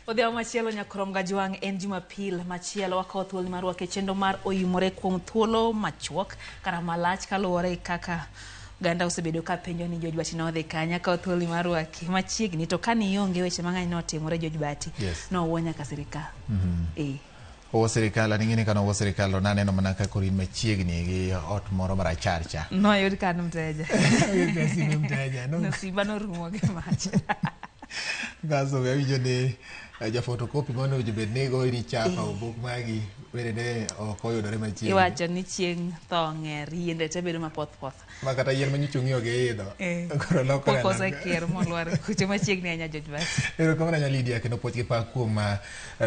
Odhiambo machielo nyakrom Gajwang' en Jumapil machielo wakawo thuolo mar rwako chendo mar oyimore kuom thuolo machuok kata malach kaluwore kaka ganda osebedo ka penjo ni George Bati nodhi kanya kawo thuolo mar rwaki machiegni to kani ionge weche mang'eny notimore George Bati nowuo nyaka sirikal. O sirikal aning'ini kana o sirikal to naneno mana ka korin machiegni gi ot moro marachar cha. No yud kan mteja. No simba no rumo gi mach. Gaso we wijo ni ja photocopy mono wijo bed nego iri chapa obok magi wede okoyudore machiegni. Iwacho ni chieng' tho ng'er yiende te bedo mapoth. Ma kata yien manyichung'iyo gi idho. Koro lokore. Pokose kier molwar kucho machiegni anya George Bati. Erokamano nya Lydia kendo poch gi pak kuom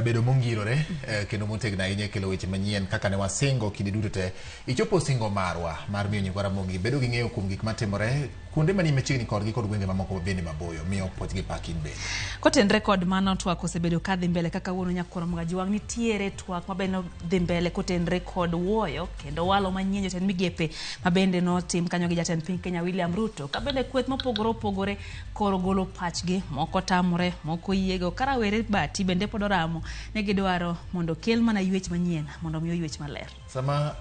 bedo mongirore kendo motegno ahinya kelo weche manyien kaka ne wasingo kinde duto te ichopo singo marwa mar miyo nyigwara mogi bedo gi ng'eyo kuom gik matimore kuonde mani machiegni kodgi kod gwenge mamoko bende maboyo miyo poch gi pak in bende. Kotenre kod mano twak osebedo kadhi mbele kaka wuono nyakrom Gajwang' nitiere twak mabende dhi mbele kotenre kod wuoyo kendo walo manyien jotend migepe mabende notim kanyo gi jatend piny Kenya William Ruto kabende kweth mopogore opogore koro golo pachgi moko tamore moko yiego karawere Bati bende pod oramo ne gidwaro mondo kel mana ywech manyien mondo miyo ywech maler. Sama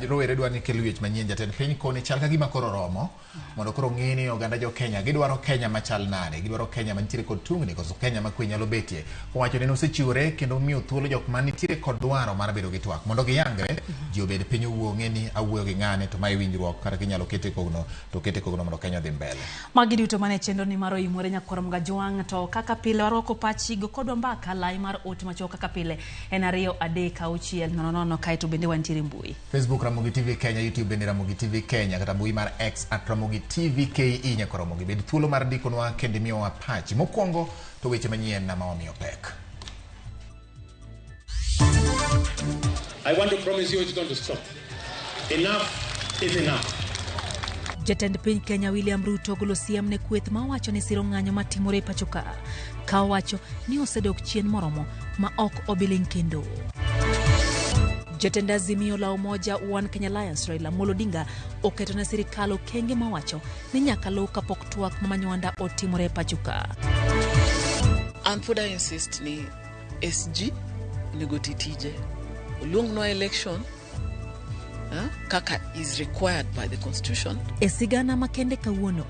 rowere dwa ni kelo ywech manyien jatend piny koni chal ka gima koro romo mondo koro ng'ini oganda jo Kenya gidwaro Kenya machal nade gidwaro Kenya mantiere kod tungni koso Kenya ma kwe nyalo betie owacho ni nosechiwore kendo miyo thuolo jok manitiere kod dwaro mar bedo gi twak mondo giyangre ji obed piny owuo ng'eni awuoyo gi ng'ane to mai winjruok kata ginyalo kete kogno to kete kogno mondo Kenya dhi mbele. Magi duto mane chendo ni mar oyimore nyakrom Gajwang' to kaka pile warwako pachigo kodwa mbaka lai mar ote macho kaka pile en 23600 kaito bende wantiere mbui Facebook Ramogi TV Kenya, YouTube bende Ramogi TV Kenya kata mbui mar X @Ramogi TV KE nyaka Ramogi bed thuolo mar dikonwa kende miyo wa pachi mokwongo to weche manyien na mawamiyo pek. I want to promise you it's going to stop. Enough is enough. Jatend piny Kenya William Ruto golo siem ne kweth ma wacho ni siro ng'anyo matimore pachoka ka wacho ni osedok chien moromo ma ok obiling kendo. Jatend Azimio la Umoja One Kenya Alliance Raila Amolo Odinga oketo na sirikal okenge ma wacho ni nyaka lo kapok twak manywanda otimore pachoka. Anfoda insist ni SG negotitije luong no election kaka is required by the constitution. Esigana makende kawuono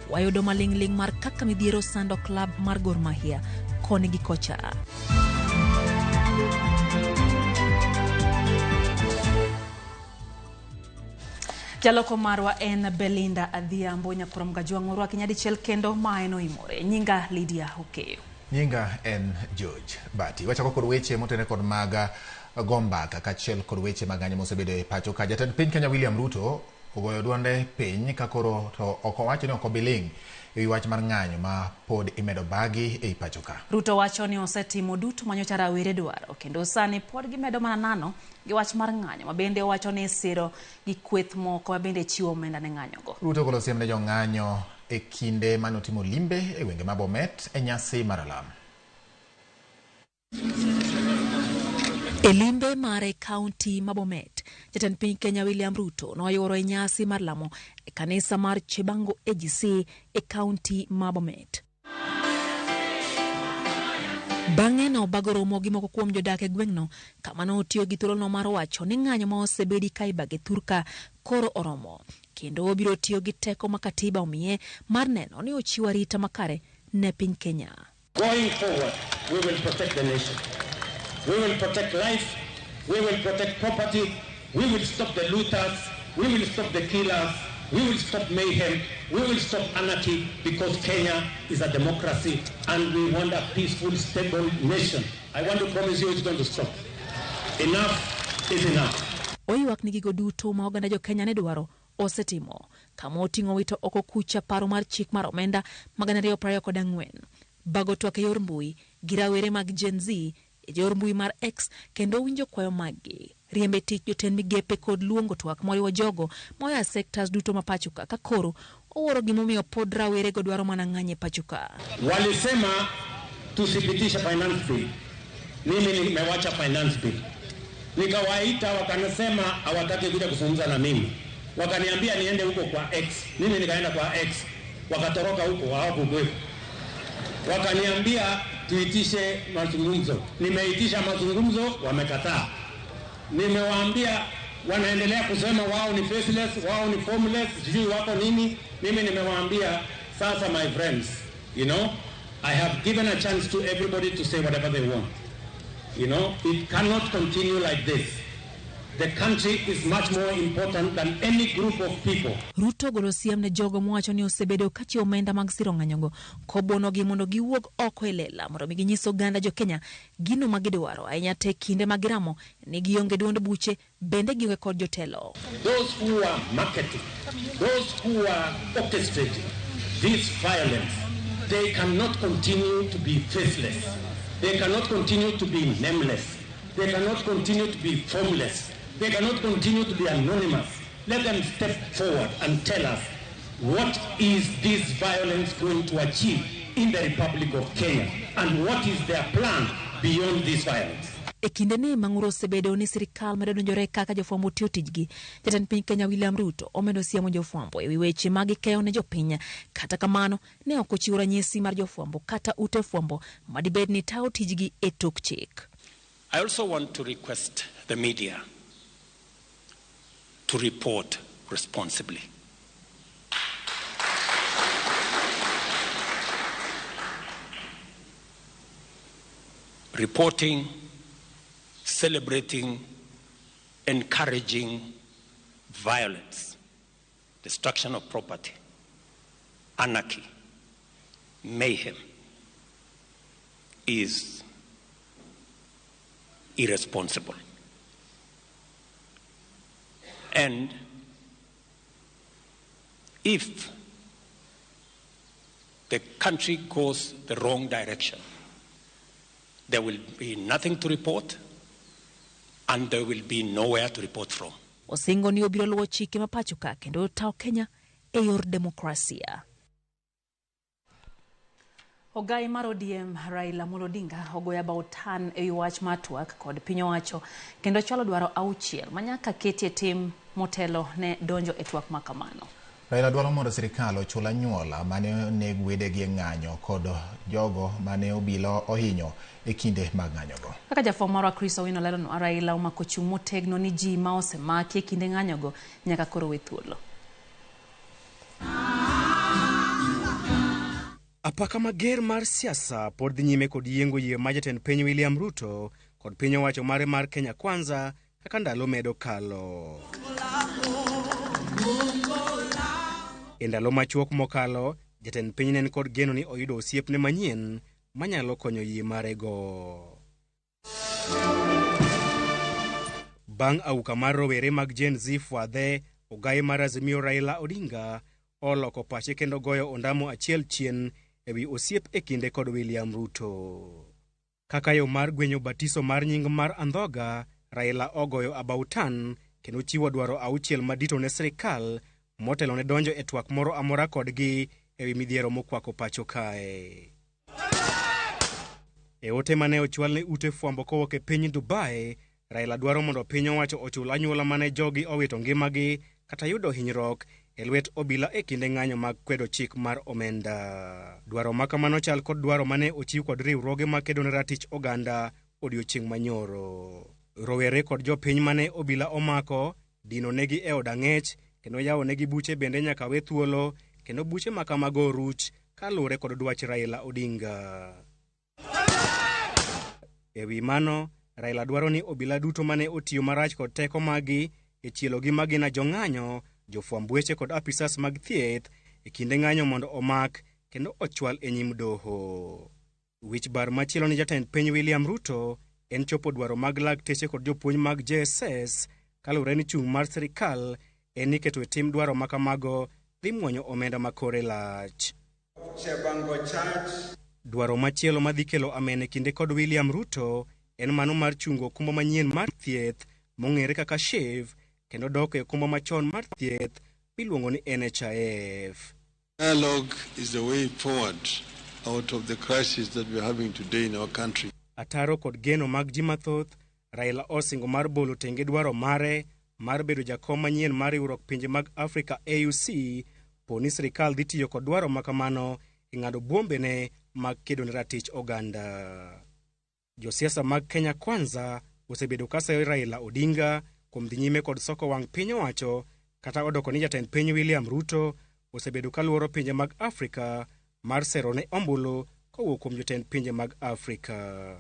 wayudo malingling mar kaka midhiero sando club mar Gor Mahia koni gi kocha. Jaloko marwa en Belinda Adhiambo nyakrom Gajwang' orwaki nyadichiel kendo maen oyimore. Nyinga Lydia Okeyo. Nyinga en George Bati. Wachako kod weche motene kod maga gombaka kachiel kod weche maganye mosebedo e pacho ka jatend piny Kenya William Ruto ogoyo duonde piny kakoro to oko wacho ni oko biling e wach mar ng'anyo ma pod imedo bagi e pacho ka. Ruto wacho ni osetimo duto manyocha rawere dwaro kendo sani pod gimedo mana nano gi wach mar ng'anyo ma bende wacho ni siro gi kweth moko ma bende chiwo omenda ne ng'anyo go. Ruto golo siem ne jo ng'anyo e kinde manotimo limbe e gwenge ma Bomet e nyasi mar Alam. Elimbe mare kaunti Mabomet, jatend piny Kenya William Ruto noyoro e nyasi mar lamo e kanisa mar Chibango AGC e kaunti Mabomet. Bang'e no bagoro mogi moko kuom jodak e gweng'no kama no otiyo gi thuolono mar wacho ni ng'anyo ma osebedi ka ibage thurka koro oromo kendo obiro tiyo gi teko ma katiba omiye mar neno ni ochiwo arita makare ne piny Kenya. Going forward, we will protect the nation. We will protect life, we will protect property, we will stop the looters, we will stop the killers, we will stop mayhem, we will stop anarchy because Kenya is a democracy and we want a peaceful, stable nation. I want to promise you it's going to stop. Enough is enough. Oywak ni gigo duto ma oganda jo Kenya ne dwaro osetimo kama oting'o wito oko kucha paro mar chik mar omenda magana 224 bago twak e yor mbui gi rawere mag Gen Z yor mbui mar X kendo winjo kwayo magi riembe tich jotend migepe kod luongo twak moriwo jogo moya sectors duto ma pachoka ka koro oworo gimomiyo pod rawere go dwaro mana ng'anye pachoka. Walisema tusipitisha finance bill. Mimi nimewacha finance bill. Nikawaita wakanasema hawataki kuja kuzungumza na mimi. Wakaniambia niende huko kwa X. Mimi nikaenda kwa X. Wakatoroka huko hawakuwepo. Wakaniambia tuitishe mazungumzo. Nimeitisha mazungumzo, wamekataa. Nimewaambia wanaendelea kusema wao ni faceless, wao ni formless, sijui wako nini. Mimi nimewaambia sasa, my friends, you know, I have given a chance to everybody to say whatever they want. You know, it cannot continue like this. The country is much more important than any group of people. Ruto golo siem ne jogo mwacho ni osebedo kati omenda mag siro ng'anyogo kobono gi mondo giwuog oko elela mondo ginyiso ganda jo Kenya gino magidwaro ahinya te kinde magiramo ni gionge duond buche bende gionge kod jotelo. Those who are marketing, those who are orchestrating this violence, they cannot continue to be faceless. They cannot continue to be nameless. They cannot continue to be formless. They cannot continue to be anonymous. Let them step forward and tell us what is this violence going to achieve in the Republic of Kenya and what is their plan beyond this violence. E kinde ni mang'uro osebedo ni sirikal medo donjore kaka jofwambo tiyo tijgi, jatend piny Kenya William Ruto omedo siemo jofwambo ewi weche mag keyo ne jopiny. Kata kamano ne ok ochiwo ranyisi mar jofwambo kata ute fwambo madibed ni tawo tijgi e tok chik. I also want to request the media to report responsibly. Reporting, celebrating, encouraging violence, destruction of property, anarchy, mayhem is irresponsible. And if the country goes the wrong direction, there will be nothing to report and there will be nowhere to report from. Osingo ni obiro luwo chike mapacho ka kendo tawo Kenya e yor demokrasia. Ogai mar ODM Raila Amolo Odinga ogoyo bautan e wach matwak kod piny owacho kendo chalo dwaro auchiel manyaka ketie tim motelo ne donjo e twak makamano. Raila dwaro mondo sirikal ochul anyuola mane neg wedegi e ng'anyo kod jogo mane obila ohinyo e kinde mag ng'anyogo. Kaka jafwambo marwa Chris Owino lero no, Raila omako chung' motegno ni ji ma osemaki e kinde ng'anyogo nyaka koro we thuolo. Apaka mager mar siasa pod dhi nyime kod yiengo yie ma jatend piny William Ruto kod piny owacho mare mar Kenya Kwanza kaka ndalo medo kalo. E ndalo machuok mokalo, jatend piny nen kod geno ni oyudo osiepne manyien manyalo konyo yie marego. Bang' auka mar rowere mag Gen Z fwadhe, ogai mar Azimio Raila Odinga oloko pache kendo goyo ondamo achiel chien ewi osiep e kinde kod William Ruto. Kaka yo mar gwenyo batiso mar nying mar andhoga, Raila ogoyo abautan kendo chiwo dwaro auchiel madito ne sirikal motelo ne donjo e twak moro amora kodgi ewi midhiero mokwako pacho kae. E ote mane ochwal ne ute fwambo kowuok e piny Dubai, Raila dwaro mondo piny owacho ochul anyuola mane jogi owito ngimagi kata yudo hinyruok e lwet obila e kinde ng'anyo mag kwedo chik mar omenda. Dwaro makamano chal kod dwaro mane ochiw kod riwruoge makedo ne ratich oganda odiochieng' manyoro. Rowere kod jopiny mane obila omako dino negi e od ang'ech kendo yawo negi buche bende nyaka we thuolo kendo buche makamago ruch kalure kod dwach Raila Odinga. Ewi mano, Raila dwaro ni obila duto mane otiyo marach kod teko magi e chielo gi magina jong'anyo, jofwamb weche kod apisas mag thieth e kinde ng'anyo mondo omak kendo ochwal e nyim doho. Wich bar machielo ni jatend piny William Ruto en chopo dwaro mag lakteche kod jopuonj mag JSS kalure ni chung' mar sirikal en ni keto e tim dwaro makamago dhi muonyo omenda makore lach. Dwaro machielo madhi kelo amen e kinde kod William Ruto en mano mar chungo kumbo manyien mar thieth mong'ere kaka SHIF kendo dok e kumbo machon mar thieth miluongo ni NHIF. Dialogue is the way forward out of the crisis that we're having today in our country. Ataro kod geno mag ji mathoth, Raila osingo mar bolo tenge dwaro mare mar bedo jakom manyien mar riwruok pinje mag Afrika AUC poni sirikal dhi tiyo kod dwaro makamano e ng'ado bwombene mag kedo ne ratich oganda. Josiasa mag Kenya Kwanza osebedo ka sayo Raila Odinga kuom dhi nyime kod soko wang' piny owacho, kata odoko ni jatend piny William Ruto osebedo ka luoro pinje mag Afrika mar sero ne ombulu kowuok kuom jotend pinje mag Afrika.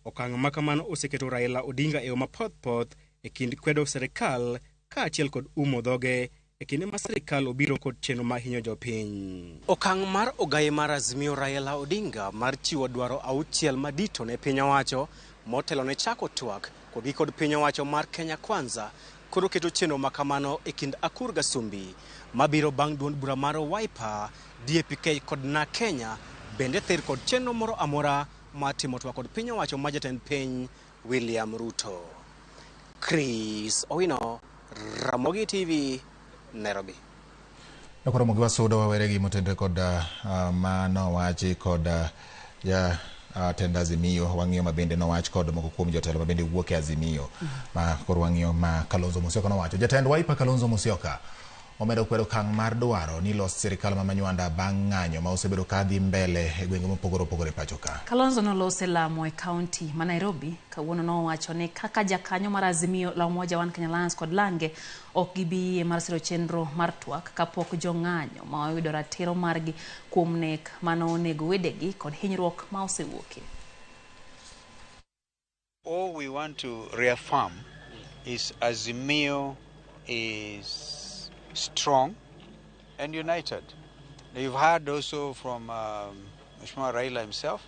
Okang' ma kamano oseketo Raila Odinga e yo mapoth e kind kwedo serikal kaachiel kod umo dhoge e kinde ma serikal obiro kod chenro ma hinyo jopiny. Okang' mar ogaye mar Azimio Raila Odinga mar chiwo dwaro auchiel madito ne piny owacho motelo ne chako twak kogi kod piny owacho mar Kenya Kwanza koro keto chenro ma kamano e kind Akur Gasumbi mabiro bang' duond bura mar Wiper, DAP kod na Kenya bende thir kod chenro moro amora ma timo twak kod piny owacho ma jatend piny William Ruto. Chris Owino, Ramogi TV, Nairobi. Nakoro mogi wasudo wawere gi motendre kod mano wachi kod ya tend Azimio wang'iyo mabende nowach kod moko kuom jotelo mabende wuok e Azimio ma koro wang'iyo ma Kalonzo Musyoka nowacho. Jatend Wiper Kalonzo Musyoka omedo kwedo okang' mar dwaro ni los sirikal ma manywanda bang' ng'anyo ma osebedo ka dhi mbele e gwenge mopogore opogore pacho ka. Kalonzo nolose lamo e kaunti ma Nairobi kawuono nowacho ni kaka jakanyo mar Azimio la Umoja One Kenya Alliance kod Lange ok gibi mar siro chenro mar twak kapok jong'anyo ma oyudo ratiro margi kuom nek mano onego wedegi kod hinyruok ma osewuokie. All we want to reaffirm is Azimio is strong and united. You've heard also from Mheshimiwa Raila himself.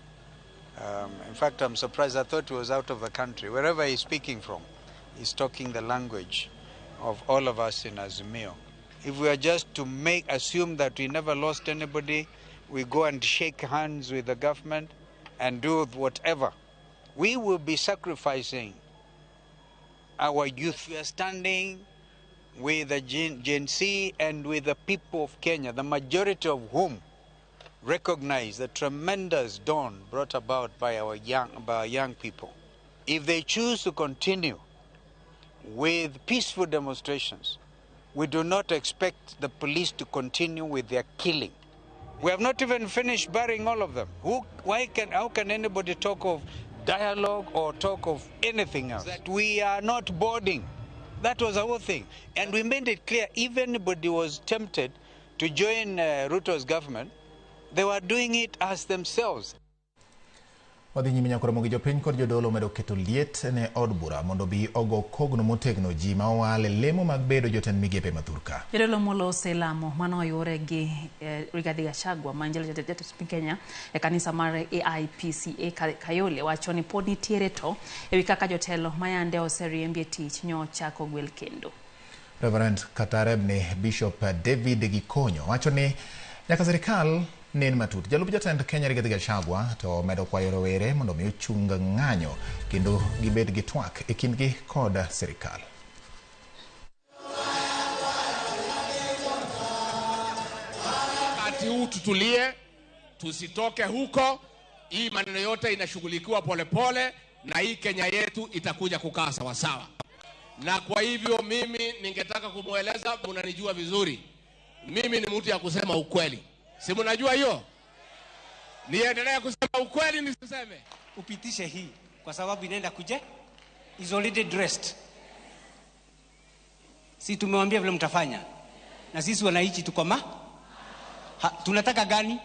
In fact, I'm surprised. I thought he was out of the country. Wherever he's speaking from, he's talking the language of all of us in Azimio. If we are just to assume that we never lost anybody, we go and shake hands with the government and do whatever, we will be sacrificing our youth. We are standing with the Gen Z and with the people of Kenya, the majority of whom recognize the tremendous dawn brought about by our young people. If they choose to continue with peaceful demonstrations, we do not expect the police to continue with their killing. We have not even finished burying all of them. How can anybody talk of dialogue or talk of anything else? That we are not boarding. That was our thing. And we made it clear, if anybody was tempted to join Ruto's government, they were doing it as themselves. Wadhi nyime nyakoro mogi jopiny kod jodolo medo keto liet ne od bura mondo bi ogo kogno motegno ji ma owale lemo mag bedo jotend migepe mathurka. Jodolo molose lamo mano oyore gi Rigathi Gachagua manjelo jatend piny Kenya e kanisa mar AIPCA Kayole wacho ni pod nitiere to ewi kaka jotelo mayande oseriembie tich nyochako gwel kendo. Reverend Katarebne Bishop David Gikonyo wacho ni nyaka serikal nen matut. Jalup jatend Kenya Rigathi Gachagua to medo kwayo rowere mondo mi ochung ng'anyo kendo gibed gi twak e kindgi kod serikal. Wakati huu tutulie, tusitoke huko. Hii maneno yote inashughulikiwa polepole na hii Kenya yetu itakuja kukaa sawa sawa. Na kwa hivyo mimi ningetaka kumueleza, mnanijua vizuri. Mimi ni mtu ya kusema ukweli. Si mnajua hiyo? Niendelee kusema ukweli nisiseme? Upitishe hii kwa sababu inaenda kuje is already dressed. Si tumewambia vile mtafanya. Na sisi wanaichi tuko tunataka gani?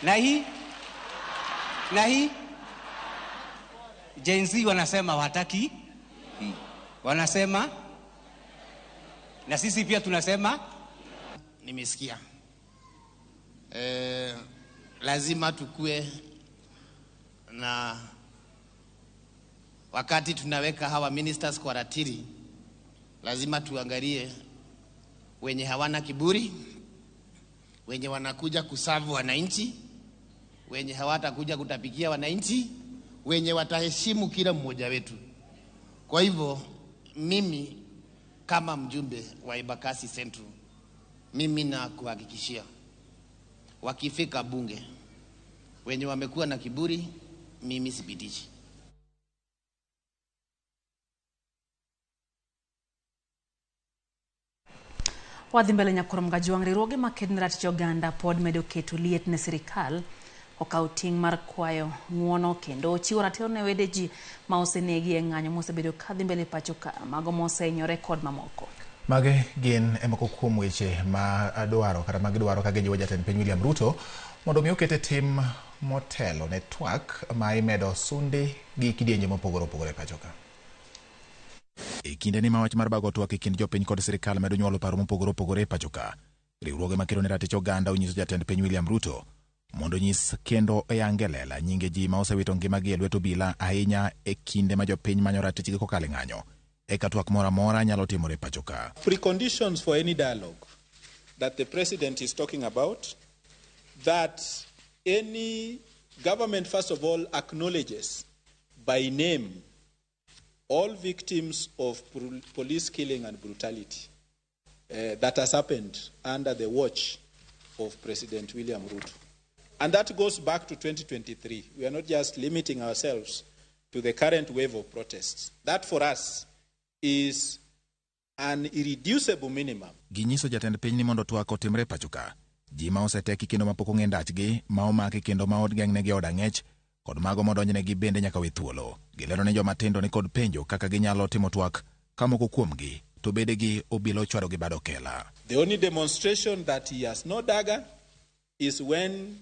Na hii Gen Z wanasema wataki. Wanasema na sisi pia tunasema. Nimesikia lazima tukue na wakati tunaweka hawa ministers kwa ratiri, lazima tuangalie wenye hawana kiburi, wenye wanakuja kusavu wananchi, wenye hawatakuja kutapikia wananchi, wenye wataheshimu kila mmoja wetu. Kwa hivyo mimi kama mjumbe wa Embakasi Central, mimi na kuhakikishia wakifika bunge wenye wamekuwa na kiburi, mimi sipitishi. Wadhi mbele nyakoro mgajwang' riwruoge maked ne ratich oganda pod medo keto liet ne sirikal okaw ting' mar kwayo ng'uono kendo chiwo ratiro ne wede ji ma osenegi e ng'anyo mosebedo kadhi mbele pacho ka mago mosehinyore kod mamoko. Mage gin moko kuom weche ma adwaro kata magidwaro ka gijiwo jatend piny William Ruto mondo mi okete tim motelo ne twak ma imedo sundi gi kidienje mopogore opogore pacho ka. E kinde ni ma wach mar bago twak e kind jopiny kod sirikal medo nyuolo paro mopogore opogore pacho ka, riwruoge makelo ne ratich oganda onyiso jatend piny William Ruto mondo nyis kendo oyange lela nyinge ji ma osewito ngimagi e lwet obila ahinya e kinde ma jopiny manyo ratichgi kokalo ng'anyo. Eka twak mora mora nyalo timore pacho ka. Preconditions for any dialogue that the president is talking about, that any government first of all acknowledges by name all victims of police killing and brutality that has happened under the watch of President William Ruto. And that goes back to 2023. We are not just limiting ourselves to the current wave of protests. That for us is an irreducible minimum. Ginyiso jatend piny ni mondo twak otimre pacho ka. Ji ma oseteki kendo mapok ong'e ndachgi, ma omaki kendo ma odgeng'negi od ang'ech, kod mago modonjnegi bende nyaka we thuolo. Gilero ne joma tindo ni kod penjo kaka ginyalo timo twak ka moko kuomgi to bedegi obila ochwado gi bado kela. The only demonstration that he has no dagger is when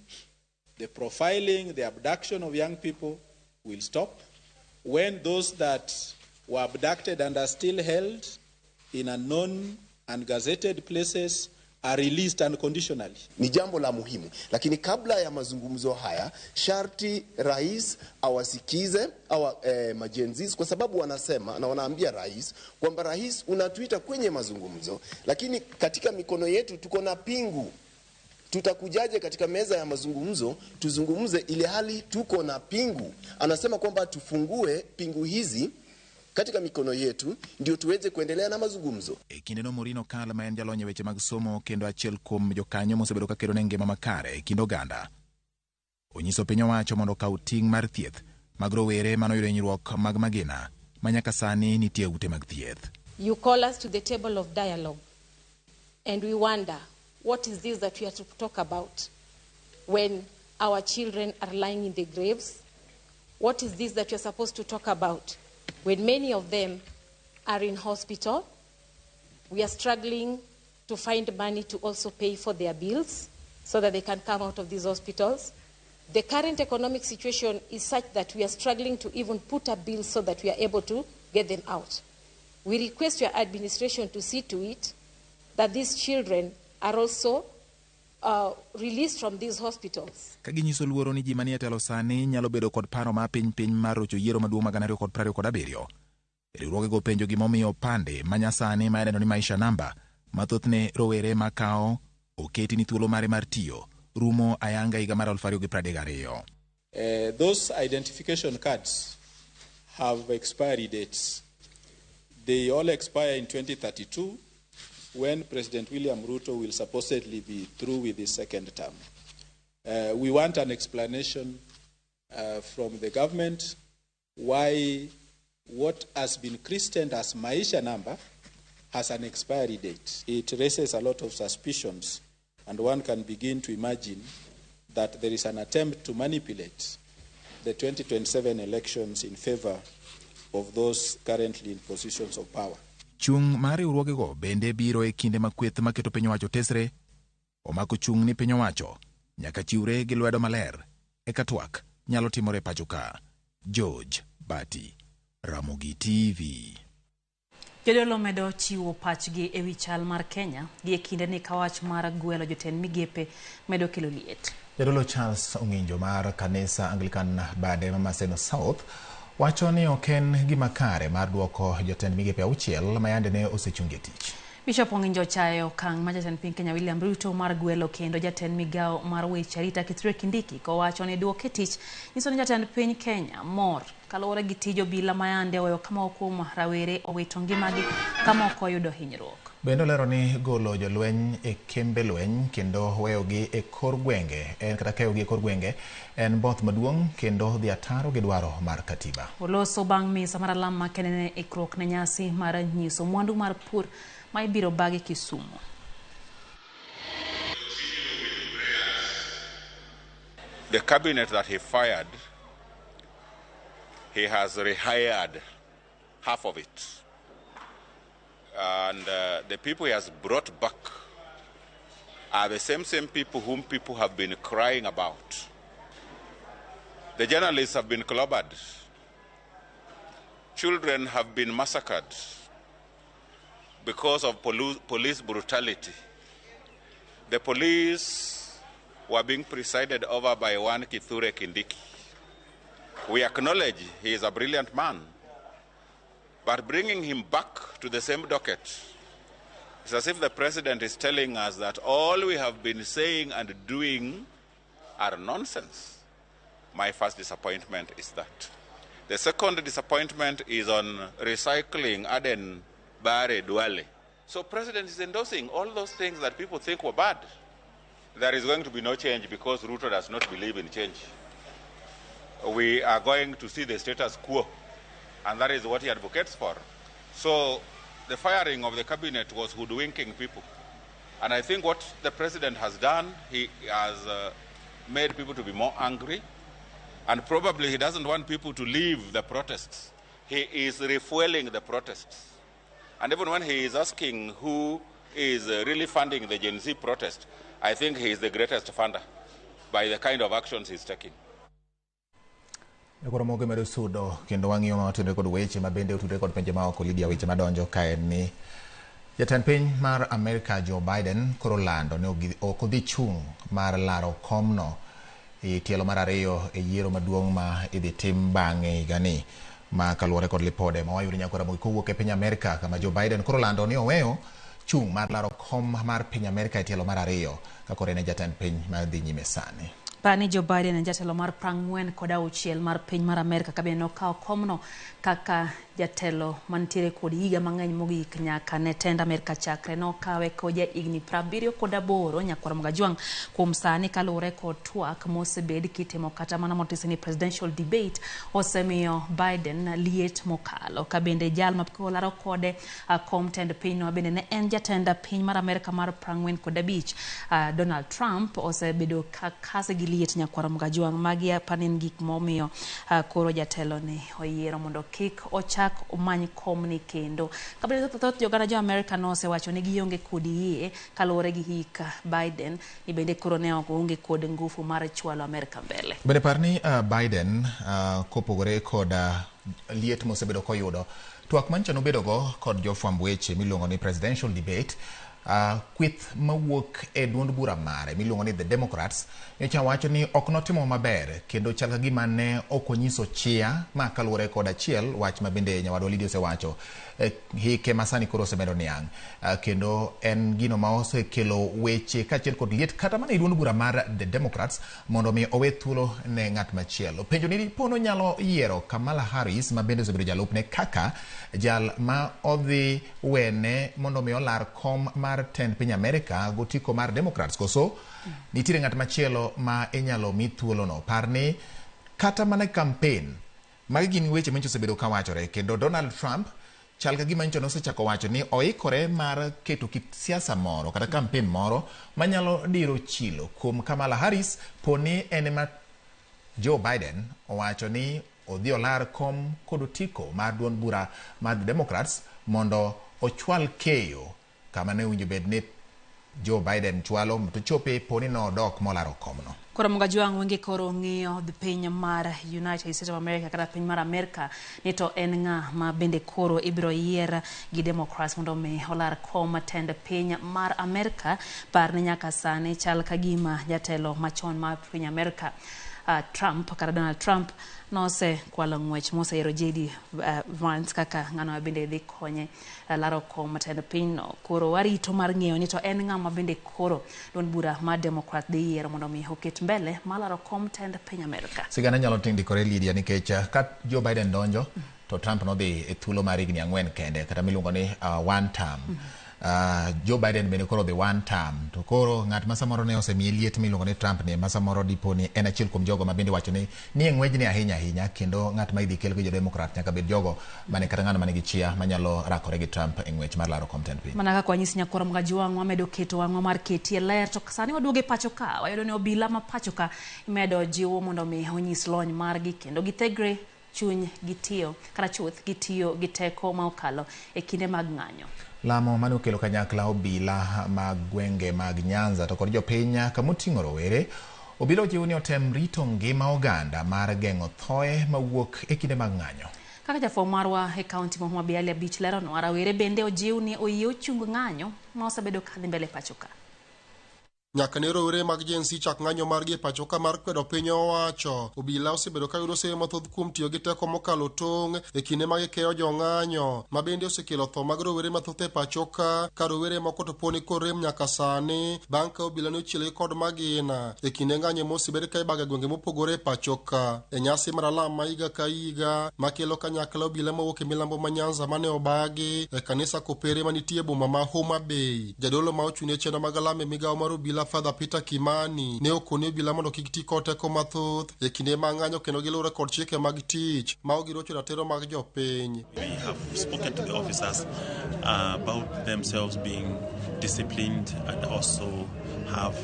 the profiling, the abduction of young people will stop, when those that were abducted and are still held in unknown and gazetted places are released unconditionally. Ni jambo la muhimu, lakini kabla ya mazungumzo haya sharti rais awasikize majenzis, kwa sababu wanasema na wanaambia rais kwamba rais unatuita kwenye mazungumzo, lakini katika mikono yetu tuko na pingu. Tutakujaje katika meza ya mazungumzo tuzungumze ile hali tuko na pingu? Anasema kwamba tufungue pingu hizi katika mikono yetu ndio tuweze kuendelea na mazungumzo. E kindeno Murino Kala ma en jalonye weche mag somo kendo achiel kuom jokanyo mosebedo ka kero ne ngima makare e kind oganda. Onyiso piny owacho mondo kaw ting' mar thieth mag rowere manoyudo hinyruok mag magina ma nyaka sani nitie ute mag thieth. You call us to the table of dialogue and we wonder what is this that we have to talk about when our children are lying in the graves? What is this that we are supposed to talk about when many of them are in hospital? We are struggling to find money to also pay for their bills so that they can come out of these hospitals. The current economic situation is such that we are struggling to even put up bills so that we are able to get them out. We request your administration to see to it that these children are also released from these hospitals. Kaginyiso luoro ni ji manie telo sani nyalo bedo kod paro ma piny mar rocho yiero maduong' mag 2027. Riwruoge go penjo gimomiyo pande manyasani ma idendo ni maisha namba mathothne rowere makao oketi ni thuolo mare mar tiyo rumo ayanga higa mar 2032. Those identification cards have expiry dates. They all expire in 2032 when President William Ruto will supposedly be through with his second term. We want an explanation from the government why what has been christened as Maisha number has an expiry date. It raises a lot of suspicions, and one can begin to imagine that there is an attempt to manipulate the 2027 elections in favor of those currently in positions of power. Chung mar riwruogego bende biro e kinde makweth maketo piny owacho tesre, omako chung ni piny owacho nyaka chiwre gi lwedo maler eka twak nyalo timore pacho ka. George Bati, Ramogi TV. Jodolo medo chiwo pachgi e wi chal mar Kenya gi e kinde ni kawach mar gwelo jotend migepe medo kelo liet. Jodolo Charles Ong'injo mar kanisa Anglican bade ma Maseno South wacho ni oken gima kare mar duoko jotend migepe auchiel ma yande ne osechungie tich. Bishop Ong'injo chayo kang' ma jatend piny Kenya William Ruto mar gwelo kendo jatend migao mar weche arita Kithure Kindiki kowacho ni duoke tich nyiso ni jatend piny Kenya mor kaluwore gi tij obila ma yande oweyo kama kuom rawere owito ngimagi kama ok oyudo hinyruok. Bendo lero ni golo jolweny e kembe lweny kendo weyogi e kor gwenge kata keyogi e kor gwenge en both maduong' kendo dhi ataro gi dwaro mar katiba. Oloso bang' misa mar alam makende ne ikruok ne nyasi mar nyiso mwandu mar pur ma ibiro bagi Kisumu. the cabinet that he fired, he has rehired half of it. And the people he has brought back are the same people whom people have been crying about. The journalists have been clobbered. Children have been massacred because of police brutality. The police were being presided over by one Kithure Kindiki. We acknowledge he is a brilliant man, but bringing him back to the same docket is as if the president is telling us that all we have been saying and doing are nonsense. My first disappointment is that. The second disappointment is on recycling Aden Bare Duale. So president is endorsing all those things that people think were bad. There is going to be no change because Ruto does not believe in change. We are going to see the status quo, and that is what he advocates for. So the firing of the cabinet was hoodwinking people. And I think what the president has done, he has made people to be more angry, and probably he doesn't want people to leave the protests. He is refueling the protests. And even when he is asking who is really funding the Gen Z protest, I think he is the greatest funder by the kind of actions he's taking. Koro moge medo sudo kendo wang'iyo ma otudore kod weche ma bende otudore kod pinje ma oko. Lydia, weche madonjo kae ni jatend piny mar Amerika Joe Biden koro lando ni ok odhi chung' mar laro komno e tielo mar ariyo e yiero maduong' ma idhi tim bang'e higani, ma kaluwore kod lipode ma wayudo nyakora mogi kowuok e piny Amerika, kama Joe Biden koro lando ni oweyo chung' mar laro kom mar piny Amerika e tielo mar ariyo ka koro en jatend piny ma dhi nyime sani. Pani Joe Biden en jatelo mar 46 mar piny mar Amerika ka bende nokawo komno kaka jatelo mantiere kod higa mang'eny mogik nyaka ne tend Amerika chakre. Nokawe kod higni 78 nyakwar Mgajwang' kuom sani kaluwore kod twak mosebed kitimo kata mana motis ni presidential debate osemiyo Biden liet mokalo. Ka bende jal ma kolaro kode kom tend piny no bende ne en jatend piny mar Amerika mar 45 Donald Trump osebedo kase gi liet nyakwar Mgajwang'. Magi apanen gik momiyo koro jatelo ne oyiero mondo kik ochak omany komni kendo. Kabende thoth jogana jo Amerika no osewacho ni gionge kod yie kaluwore gi hika Biden ni bende koro ne onge kod ngufu mar chwalo Amerika mbele. Bende parni Biden kopogore kod liet mosebedo koyudo, twak mancha nobedo go kod jofwamb weche miluongo ni presidential debate, kwith mawuok e duond bura mare miluongo ni The Democrats nyocha wacho ni ok notimo maber kendo chal ka gima ne ok onyiso chia, ma kaluwore kod achiel wach ma bende nyawadwa Lydia osewacho hike masani koro osemedo niang', kendo en gino ma osekelo weche kaachiel kod liet kata mana e duond bura mar The Democrats mondo mi owe thuolo ne ng'at machielo. Penjo ni pono nyalo yiero Kamala Harris ma bende osebedo jalupne kaka jal ma odhi wene mondo mi olar kom mar tend piny Amerika gotiko mar Democrats, koso nitiere ng'at machielo ma inyalo mi thuolo no. Parni kata mana campaign magi gin weche mancho osebedo kawachore, kendo Donald Trump chal ka gima ncho nosechako wacho ni oikore mar keto kit siasa moro kata campaign moro manyalo diro chilo kuom Kamala Harris poni en ma Joe Biden owacho ni odhi olar kom kod otiko mar duond bura mar Democrats mondo ochwal keyo kama ne winjo bed ni Joe Biden chwalo to chope poni no dok molaro komno. Koro Mgajwang' wenge koro ng'iyo piny mar United States of America kata piny mar Amerika ni to en ng'a ma bende koro ibiro yier gi Democrats mondo mi olar kom tend piny mar Amerika. Par ni nyaka sani chal ka gima jatelo machon mar piny Amerika Trump kata Donald Trump nose kwalo ng'wech moseyiero JD Vance kaka ng'ano bende dhi konye laro kom tend piny no. Koro warito mar ng'eyo ni to en ng'ama bende koro duond bura mar Democrat dhi yiero mondo mi oket mbele mar laro kom tend piny Amerika. Sigana nyalo tindikore Lydia nikech ka Joe Biden donjo to Trump no dhi e thuolo mar higni 4 kende kata miluongo ni one term. Joe Biden bende koro the one term to koro ng'at ma samoro ne osemiye liet miluongo ni Trump ne ma samoro dipo ni en achiel kuom jogo ma bende wacho ni ng'wejni ahinya kendo ng'at ma idhi kel gi jo Democrat nyaka bed jogo mane kata ng'ano mane gi chia manyalo rakore gi Trump e ng'wech mar laro kom tend piny. Mana kaka wanyisi nyakoro mgaji wang'wa medo keto wang'wa mar ketie ler to sani waduoge pacho ka wayudo ni obila ma pacho ka imedo jiwo mondo mi onyis lony margi kendo githegre chuny gitiyo kata chuth gitiyo gi teko ma okalo e kinde mag ng'anyo. Lamo mane okelo kanyakla obila mag gwenge mag Nyanza to kod jopiny kamoting'o rowere obila ojiwo ni otem rito ngima oganda mar geng'o thoe mawuok e kinde mag ng'anyo. Kaka jafwambo marwa e kaunti ma Homa Bay Ali Abich leronwa, rawere bende ojiw ni oyie ochung ng'anyo ma osebedo kadhi mbele pacho ka. Nyaka ne rowere mag Gen Z chak ng'anyo margi e pacho ka mar kwedo piny owacho, obila osebedo ka yudo seche mathoth kuom tiyo gi teko mokalo tong' e kinde mag keyo jong'anyo, ma bende osekelo tho mag rowere mathoth e pacho ka rowere moko to poni korem nyaka sani bang' ka obila ne ochiele kod magina e kinde ng'anyo mosebed ka ibago e gwenge mopogore e pacho ka. E nyasi mar alam ma higa ka higa makelo kanyakla obila mawuok e milambo ma Nyanza mane obagi e kanisa Kopere manitie e boma ma Homa Bay, jadolo ma ochung' e chenro mag alam e migawo mar obila Father Peter Kimani ne okone obila mondo kik ti kod teko mathoth e kinde ma ng'anyo kendo gilure kod chike mag tich ma girocho ratiro mag jopiny. We have spoken to the officers about themselves being disciplined and also have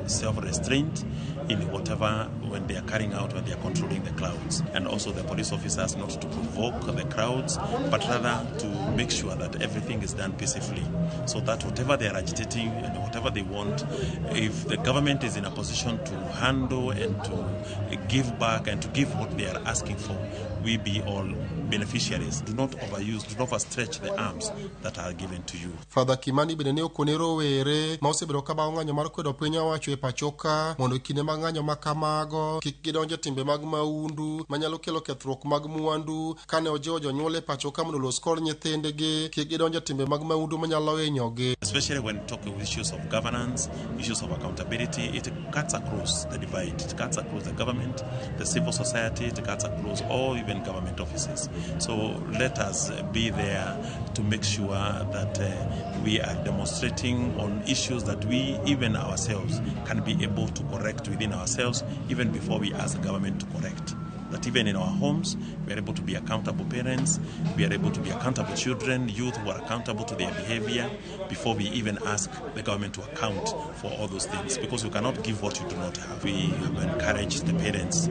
self-restraint in whatever when they are carrying out, when they are controlling the crowds, and also the police officers not to provoke the crowds but rather to make sure that everything is done peacefully, so that whatever they are agitating and whatever they want, if the government is in a position to handle and to give back and to give what they are asking for, we be all beneficiaries. Do not overuse, do not overstretch the arms that are given to you. Father Kimani bende ne okone rowere ma osebedo ka bago ng'anyo mar kwedo piny owacho e pacho ka mondo kinde mag ng'anyo ma kamago kik gidonje timbe mag maundu manyalo kelo kethruok mag mwandu, kane ojiwo jonyuol e pacho ka mondo los kod nyithindgi kik gidonje timbe mag maundu manyalo hinyogi. Especially when talking with issues of governance, issues of accountability, it cuts across the divide. It cuts across the government, the civil society, it cuts across all even government offices. So let us be there to make sure that we are demonstrating on issues that we, even ourselves, can be able to correct within ourselves, even before we ask the government to correct. That even in our homes, we are able to be accountable parents, we are able to be accountable children, youth who are accountable to their behavior before we even ask the government to account for all those things, because you cannot give what you do not have. We have encouraged the parents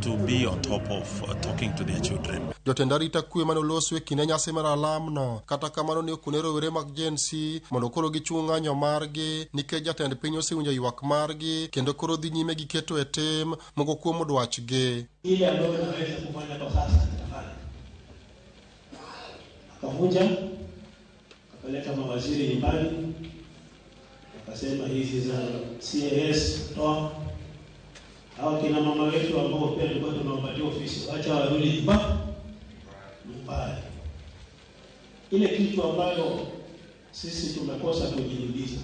to be on top of talking to their children. Jotend arita kwe mane oloso e kinde nyasi mar alamno kata kamano ne okone rowere mag Gen Z mondo koro gichung ng'anyo margi nikech jatend piny osewinjo ywak margi kendo koro dhi nyime gi keto e tim moko kuom dwachgi. Ile ambayo tunaweza kufanya kwa sasa tutafanya. Akavuja, akapeleka mawaziri nyumbani, akasema hizi za CAS toa. Hao kina mama wetu ambao pia tulikuwa tunawapatia ofisi, acha warudi nyumbani. Ile kitu ambayo sisi tumekosa kujiuliza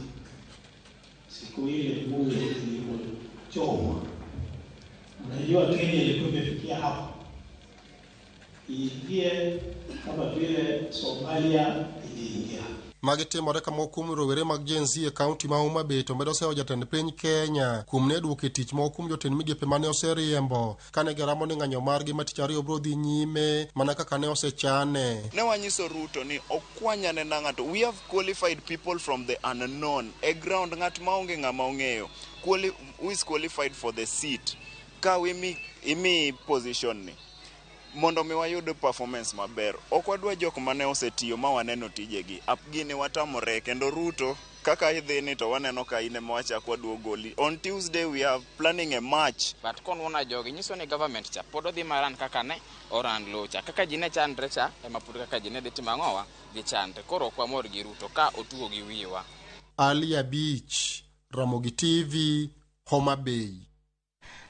siku ile bunge ilipochomwa. Unajua Kenya ilikuwa imefikia hapa. Iingie kama vile Somalia iliingia. Magi timore kama kuom rowere mag Gen Z e kaunti ma Homa Bay to medo seyo jatend piny Kenya kuom ne duoke tich ma kuom jotend migepe mane oseriembo kane garamo ni ng'anyo margi ma tich ariyo bro dhi nyime mana kaka ne osechane. Ne wanyiso Ruto ni okwanyane na ng'ato. We have qualified people from the unknown. A ground ng'at ma onge ng'ama ong'eyo. Who is qualified for the seat? Ka imi position ni mondo mi wayud performance maber. Ok wadwa jok mane osetiyo ma waneno tijegi. Gini watamore kendo Ruto kaka idhini to waneno ka ine mwacha kwa duogoli. On Tuesday we are planning a march. But kon wona jogi nyiso ni government cha podo dhi maran kaka ne oran locha. Kaka jine chandre cha ema pur kaka jine dhi timang'owa dhi chandre. Koro kwa mor gi Ruto ka otugo gi wiwa. Ali Abich, Ramogi TV, Homa Bay.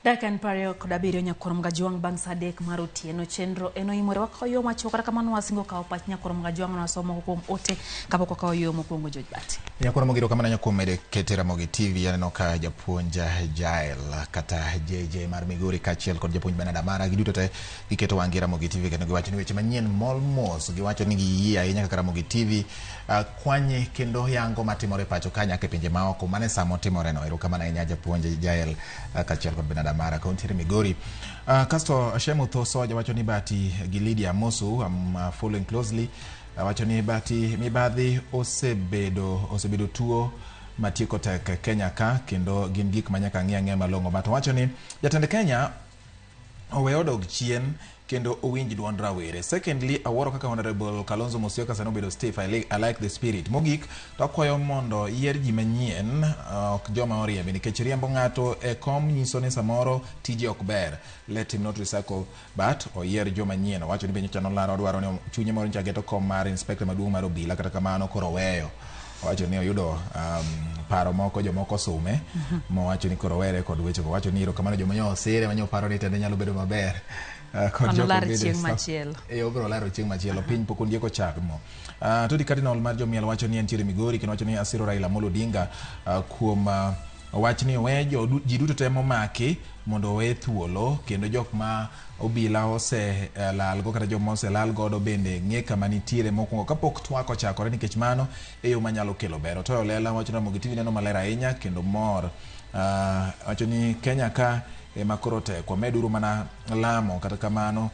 Dakan pario kod abiriyo nyakoro mgajuang bang sadek mar otieno chenro eno imore wakayo macho kata kamano wasingo kao pach nyakoro mgajuang na somo kuom ote kapoko kao yo mokwongo George Bati. Nyakoro mogiro kamano nyakoro mede ketera mogi TV yaneno ka japuonja Jael kata JJ mar Migori kachiel kod japuonj Benada Mara giduto te giketo wangira mogi TV kendo giwacho ni weche manyien molmos giwacho ni giyie ahinya kaka mogi TV kwanye kendo yango matimore pacho kanya ke pinje maoko mane samo timore no erokamano ahinya japuonja Jael kachiel kod Benada Mara kaunti Migori. Kasto Shemu Thoso jawacho ni Bati gi Lydia Mosu am following closely wacho ni Bati mibadhi osebedo tuo matieko tek Kenya ka kendo gin gik manyaka ng'e malongo Bati wacho ni jatend Kenya oweyo dog chien kendo owinj duond rawere. Secondly, aworo kaka Honorable Kalonzo Musyoka sanobedo stiff. I like the spirit. Mogik to akwayo mondo yier ji manyien ok joma oriembi nikech riembo ng'ato e kom nyiso ni samoro tije ok ber. Let him not recycle but oyier joma manyien. Wacho ni benyo chano laro dwaro ni chunye moro ncha geto kom mar inspector maduong' mar obila kata kamano koro weyo. Wacho ni oyudo paro moko jomoko sume mo wacho ni koro were kod weche ko wacho ni iro kamano joma nyo sire manyo paro ni tende nyalo bedo maber. Laro chieng' machielo. Obro laro chieng' machielo piny pok ondieko chak mo. Tudi Cardinal mar jomiel wacho ni entiere Migori kendo wacho ni asiro Raila Amolo Odinga kuom wach ni we ji duto temo maki mondo we thuolo kendo jok ma obila ose lalgo kata joma ose lal godo bende ng'e kama nitiere mokwongo kapok twak ochakore nikech mano e yo manyalo kelo bero. To Olela wacho ni Mogi TV neno maler ahinya kendo mor. Wacho ni Kenya ka makoro tek wameduru mana lamo kata kamano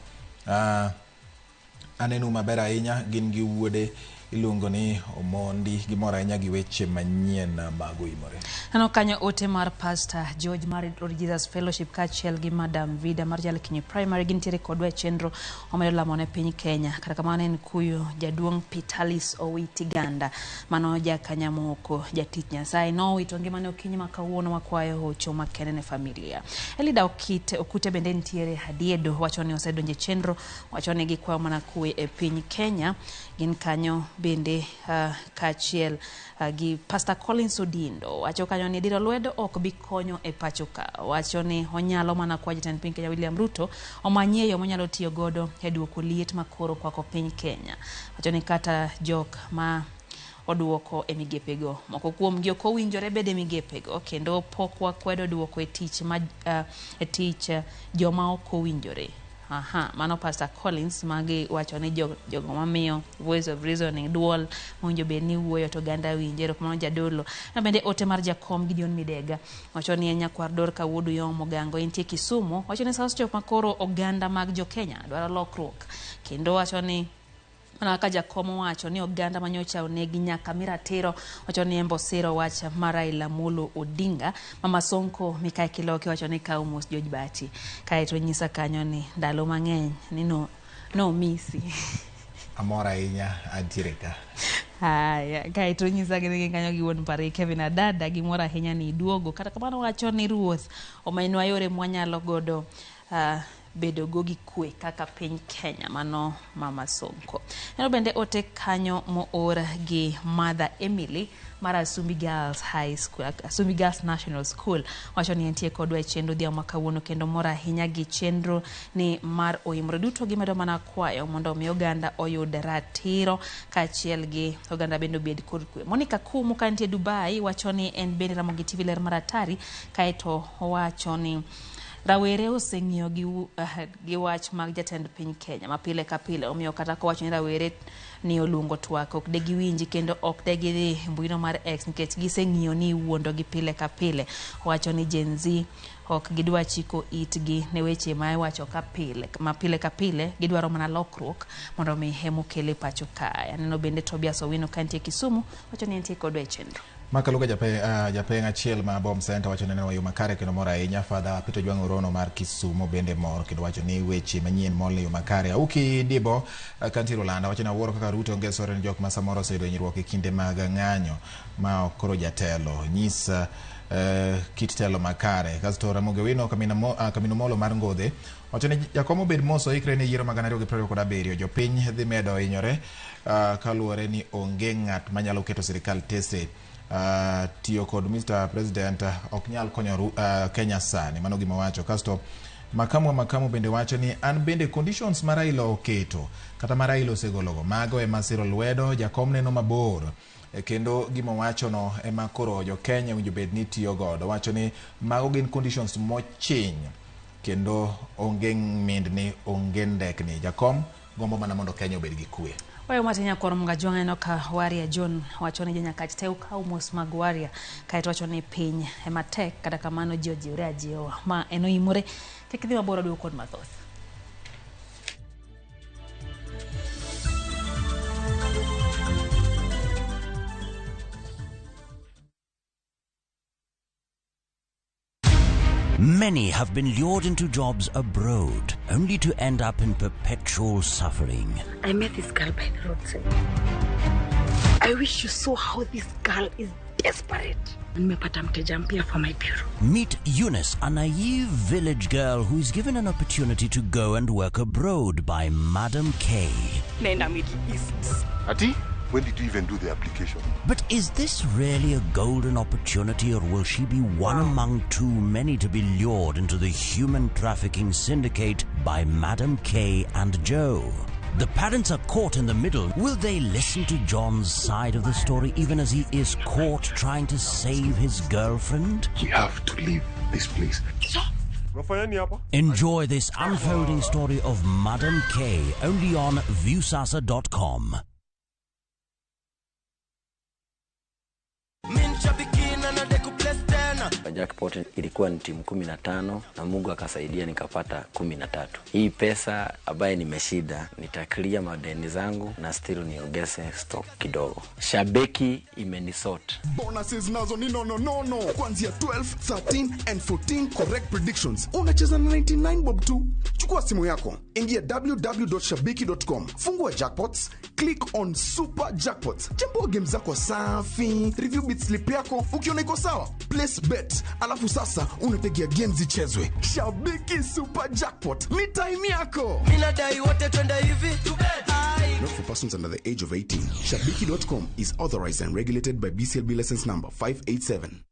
anenu maber ahinya gin gi wuode iluongo ni Omondi gimoro ahinya gi weche manyien mago imore. Ano kanyo ote mar Pastor George mar Lord Jesus Fellowship kachiel gi Madam Vida mar Jalkinyi Primary gintiere kodwa chenro omedo lamo ne piny Kenya kata kamano en kuyo jaduong' Pitalis Owiti Ganda mano jakanyamoko jatich Nyasaye no wito ngimane okinyi makawuono makwayo hocho makene ne familia. Elida Okute bende ntiere Hadiedo wacho ni osedonje chenro wacho ni gikwayo mana kwe e piny Kenya gin kanyo bende kachiel gi Pastor Collins Odindo wacho kanyo ni diro lwedo ok bi konyo e pacho ka wacho ni onyalo mana kwa jatend piny Kenya William Ruto omanye yo monyalo tiyo godo e duoko liet makoro kwako piny Kenya wacho ni kata jok ma oduoko e migepego moko kuom gi ok owinjore bede migepego kendo pok wakwedo duoko e tich joma ok owinjore. Mano Pastor Collins magi wacho ni jogo mamiyo Voice of Reasoning duol monjo be ni wuoyo to ganda winjero kuma jadolo na bende ote mar jakom Gideon Midega wacho ni nyakwar Dorka Wuodu yo Mogango intie Kisumu wacho ni sasa jok makoro oganda mag jo Kenya dwaro lokruok kendo wacho ni mana ka jakom wacho ni oganda manyocha onegi nyaka miratiro wacho ni embosiro wacha mar Raila Amolo Odinga Mama Sonko Mikae Kiloki wacho ni kawo mos George Bati kae to nyisa kanyo ni ndalo mang'eny ni no misi amora ahinya antiere ka. Haya kae to nyisa gini kanyo gi wuon pare Kevin Adada gimoro ahinya ni duogo kata kamano wacho ni ruoth omainwa yore mwanyalo godo bedo gogi kwe kaka piny Kenya mano Mama Sonko. Eno bende ote kanyo moor gi Mother Emily mar Asumbi Girls High School, Asumbi Girls National School wacho ni entie kodwa chenro dhia makawuono kendo mora ahinya gi chenro ni mar oimre duto gimedo mana kwayo mondo mi oganda oyud ratiro kachiel gi oganda bendo bed kod kwe. Monica Kumu kantie Dubai wacho ni en bende Ramogi TV ler maratari kaeto wacho ni rawere oseng'iyo gi wach mag jatend piny Kenya mapile ka pile omiyo kata ko wacho ni rawere ni olungo twak ok de giwinji kendo ok de gi mbuino mar X nikech giseng'iyo ni wuondo gi pile ka pile wacho ni Gen Z ok gidwa chiko itgi ne weche ma wacho ka pile mapile ka pile gidwaro mana lokruok mondo mi hemu kele pacho kaya. Neno bende Tobias Owino kantie Kisumu wacho ni entie kodwa chenro Makaluga jape achiel ma Bom Center wacho neno yo makare kendo mora ahinya Father Peter Jwang Orono mar Kisumu bende mor kendo wacho ni weche manyien mole yo makare. Auki Dibo kantiro landa wacho na wuoro kaka Ruto ngesore ni jok ma samoro osedo nyirwok e kinde mag ng'anyo ma okoro jatelo nyisa kit telo makare. Kasto Ramogi Owino Kamino Molo mar Ngodhe wacho ni jakom obed moso ikre ne yiero mag 2027 jopiny dhi medo hinyore kaluwore ni onge ng'at manyalo keto sirikal tese tiyo kod Mr. President ok nyal konyo Kenya sani, mano gima wacho. Kasto Makamu bende wacho ni an bende conditions ma Raila oketo kata ma Raila osegologo mago ema siro lwedo jakom neno mabor, kendo gima wacho no ema koro jo Kenya winjo bed ni tiyo godo. Wacho ni mago gin conditions mochiny kendo onge mindni onge ndekni. Jakom gombo mana mondo Kenya obed gi kwe. Wayo matinya korom ngajwanga eno ka Waria John wacho ni janyaka chite ukau mos mag Waria kaito wacho ni piny ema tek kata kamano jiore ajiowa ma eno imore kikidhi maboro duo kod mathoth. Many have been lured into jobs abroad, only to end up in perpetual suffering. I met this girl by the roadside. I wish you saw how this girl is desperate. Nimepata mteja mpya for my bureau. Meet Eunice, a naive village girl who is given an opportunity to go and work abroad by Madam K. Nenda Middle East. Ati? When did you even do the application? But is this really a golden opportunity, or will she be one among too many to be lured into the human trafficking syndicate by Madam K and Joe? The parents are caught in the middle. Will they listen to John's side of the story even as he is caught trying to save his girlfriend? We have to leave this place. Enjoy this unfolding story of Madam K only on viewsasa.com. Jackpot ilikuwa ni timu 15 na Mungu akasaidia nikapata 13. Hii pesa ambaye nimeshida nitaklia madeni zangu na still niongeze stock kidogo. Shabeki imenisort. Bonuses nazo ni no. Kuanzia 12, 13 and 14 correct predictions. Unacheza na 99 bob tu. Chukua simu yako. Ingia www.shabiki.com. Fungua jackpots, click on super jackpots. Chambua game zako safi, review bit slip yako. Ukiona iko sawa, place bet. Alafu sasa unategea games ichezwe. Shabiki super jackpot. Ni time yako. Mina dai wote twenda hivi. Not for persons under the age of 18. Shabiki.com is authorized and regulated by BCLB license number 587.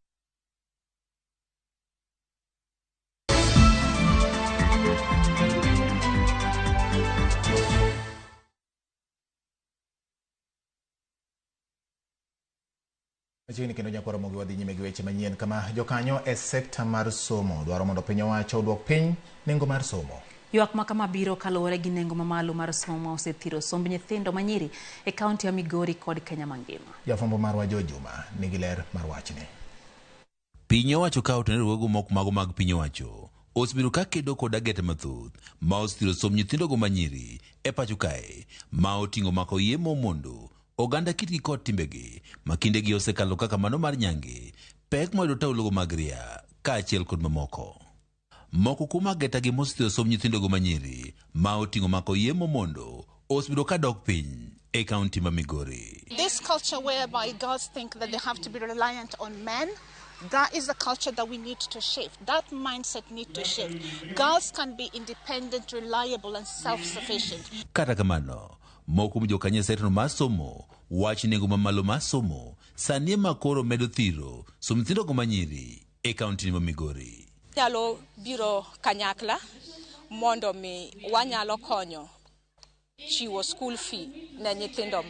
Chini kendo nyakoro mogi wadhi nyime gi weche manyien kama jokanyo e sekta mar somo dwaro mondo piny owacho odwok piny nengo mar somo. Ywak ma kama biro kaluwore gi nengo mamalo mar somo osethiro somb nyithindo manyiri e kaunti ya Migori kod Kenya mangima. Jafwambo marwa Jo Juma nigi ler mar wachni. Piny owacho ka otenore moko mago mag piny owacho osebiro ka kedo kod agete mathoth ma osethiro somb nyithindo go manyiri e pacho kae ma oting'o mako yie mondo oganda kitgi kod timbegi makindegi osekalo kaka mano mar nyange pek moyudo taulogo mag ria kaachiel kod mamoko. Moko kuom agetagi mosethiro somb nyithindogo manyiri ma oting'o mako yie mondo osebiro ka dok piny e kaunti ma Migori. This culture whereby girls think that they have to be reliant on men, that is the culture that we need to shift. That mindset needs to shift. Girls can be independent, reliable and self-sufficient. Kata kamano, moko mjo kanye setno masomo wach nengo mamalo masomo sanie makoro medo thiro somb nyithindogo manyiri e kaunti ma Migori. Nyalo biro kanyakla mondo mi wanyalo konyo chiwo school fee ne nyithindo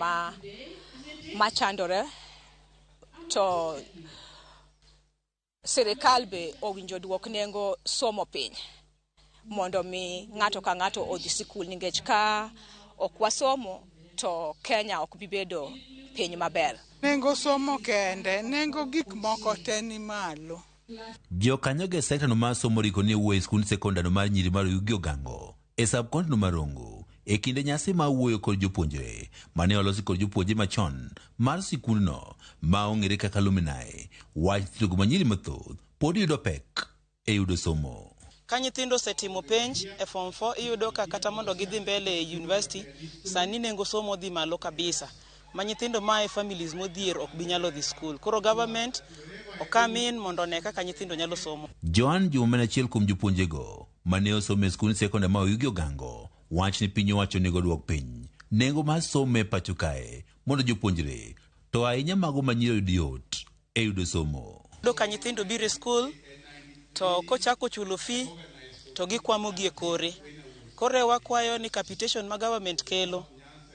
machandore to sirikal be owinjo duok nengo somo piny mondo mi ng'ato ka ng'ato odhi sikul nikech ka ok wasomo to Kenya ok bibedo piny maber. Nengo somo kende, nengo gik moko te ni malo. Jokanyo ge sekta no masomo riko ni wuoyi skund sekondari mar nyiri mar Ugio Gango e subkonti no marongo e kinde nyasi ma wuoyo kod jopuonjre mane olosi kod jopuonje machon mar sikundno ma ong'ere kaka luminae wach thiro manyiri mathoth pod yudo pek e yudo somo. Ka nyithindo setimo penj e form 4 iyudo ka kata mondo gidhi mbele e university sani nengo somo dhi malo kabisa ma nyithindo mae families modhier ok bi nyalo dhi school. Koro government okamin mondo ne kaka nyithindo nyalo somo. Joan Juma na achiel kuom jopuonjego mane osomo e skund sekondari ma Ugio Gango wach ni piny owacho nego duok piny nengo mar somo e pacho kae mondo jopuonjre to ahinya mago manyiri oyud yot e yudo somo. Ka nyithindo biro skul to kochako chulo fee to gikwamo gi e kore. Kore wakwayo ni capitation ma government kelo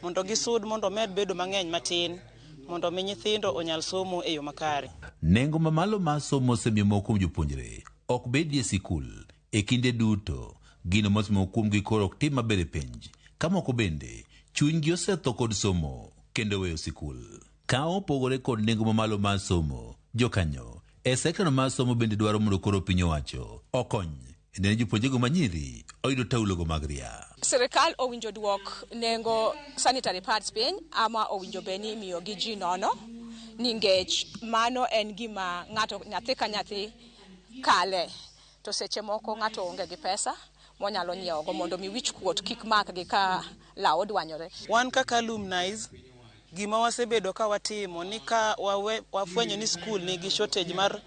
mondo gisud mondo med bedo mang'eny matin mondo mi nyithindo onyal somo e yo makare. Nengo mamalo ma somo osemiyo moko kuom jopuonjre ok bedie sikul e kinde duto. Gino mosemo kuomgi koro ok tim maber e penj. Ka moko bende chunygi osetho kod somo kendo weyo sikul. Ka opogore kod nengo mamalo ma somo, jokanyo e sektor ma somo bende dwaro mondo koro piny owacho okony ne jopuonjrego manyiri oyudo taulogo mag ria. Sirikal owinjo duok nengo sanitary pads piny ama owinjo beni miyo gi ji nono ningech mano en gima ng'ato nyathi ka nyathi kale to seche moko ng'ato onge gi pesa monyalo nyiewogo mondo mi wich kuot kik makgi ka law dwanyore. Wan kaka alumni gima wasebedo ka watimo ni ka wafwenyo ni skul nigi shortage mar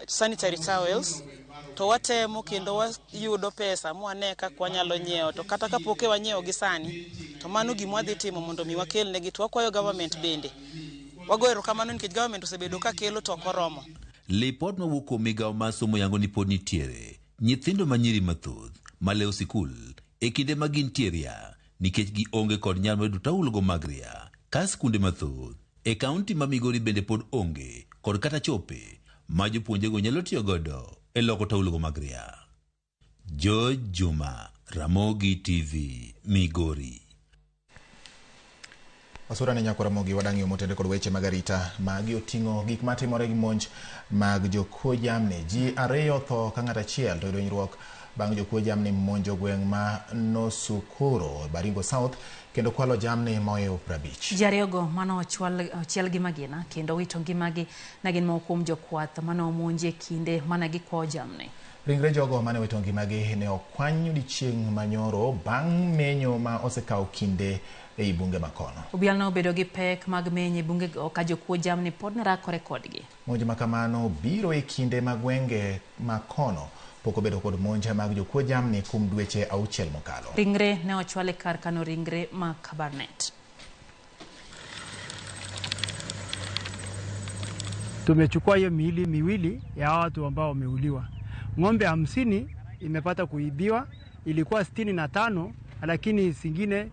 sanitary towels to watemo kendo wayudo pesa mwane ka kwanyalo nyiewo to kata kapok wanyiewo gi sani to mano gima wadhi timo mondo mi wakel negi to wakwayo government bende wagoero kamano nikech government osebedo ka kelo to koromo. Lipot mawuok kuom migawo mar somo yango ni pod nitiere nyithindo manyiri mathoth malewo sikul e kinde ma gintiere nikech gionge kod nyalo mar yudo taulogo mag ria. Ka skunde mathoth e kaunti ma Migori bende pod onge kod kata chope ma jopuonjego nyalo tiyo godo e loko taulogo mag ria. George Juma, Ramogi TV, Migori. Osura ne nyako Ramogi wadang'io motende kod weche mag arita magi oting'o gik matimore gi monj mag jokuo jamni. Ji 2 tho ka ng'ato achiel to donyruok bang' jokuo jamni monjo gweng' ma Nosukuro, Baringo South kendo kwalo jamni moyo 50. Ji 2 mano ochiel gi magina kendo wito ngimagi na gin moko kuom jokwath mano omonji e kinde mana gikwayo jamni. Ringre jogo mane wito ngimagi ne okwany odiechieng' manyoro bang' menyo ma osekawo kinde e bunge makono. Obila no obedo gi pek mag menyo e bunge go ka jokuo jamni pod ne rakore kodgi. Monj ma kamano biro e kinde mag gwenge makono pok obedo kod monj mag jokuo jamni kuom dweche 6 mokalo. Ringre ne ochwale kar kano ringre ma Kabarnet. Tumechukua hiyo miili miwili ya watu ambao wameuliwa. Ng'ombe 50 imepata kuibiwa, ilikuwa 65 lakini zingine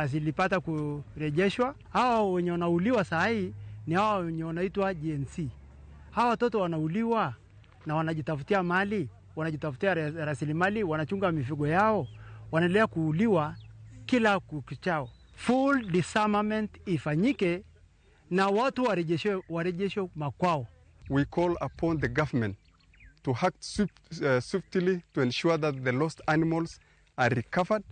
zilipata kurejeshwa. Hao wenye wanauliwa saa hii ni hao wenye wanaitwa GNC. Hao watoto wanauliwa na wanajitafutia mali, wanajitafutia rasilimali, wanachunga mifugo yao, wanaendelea kuuliwa kila kukichao. Full disarmament ifanyike na watu warejeshwe makwao. We call upon the government to act swiftly to ensure that the lost animals are recovered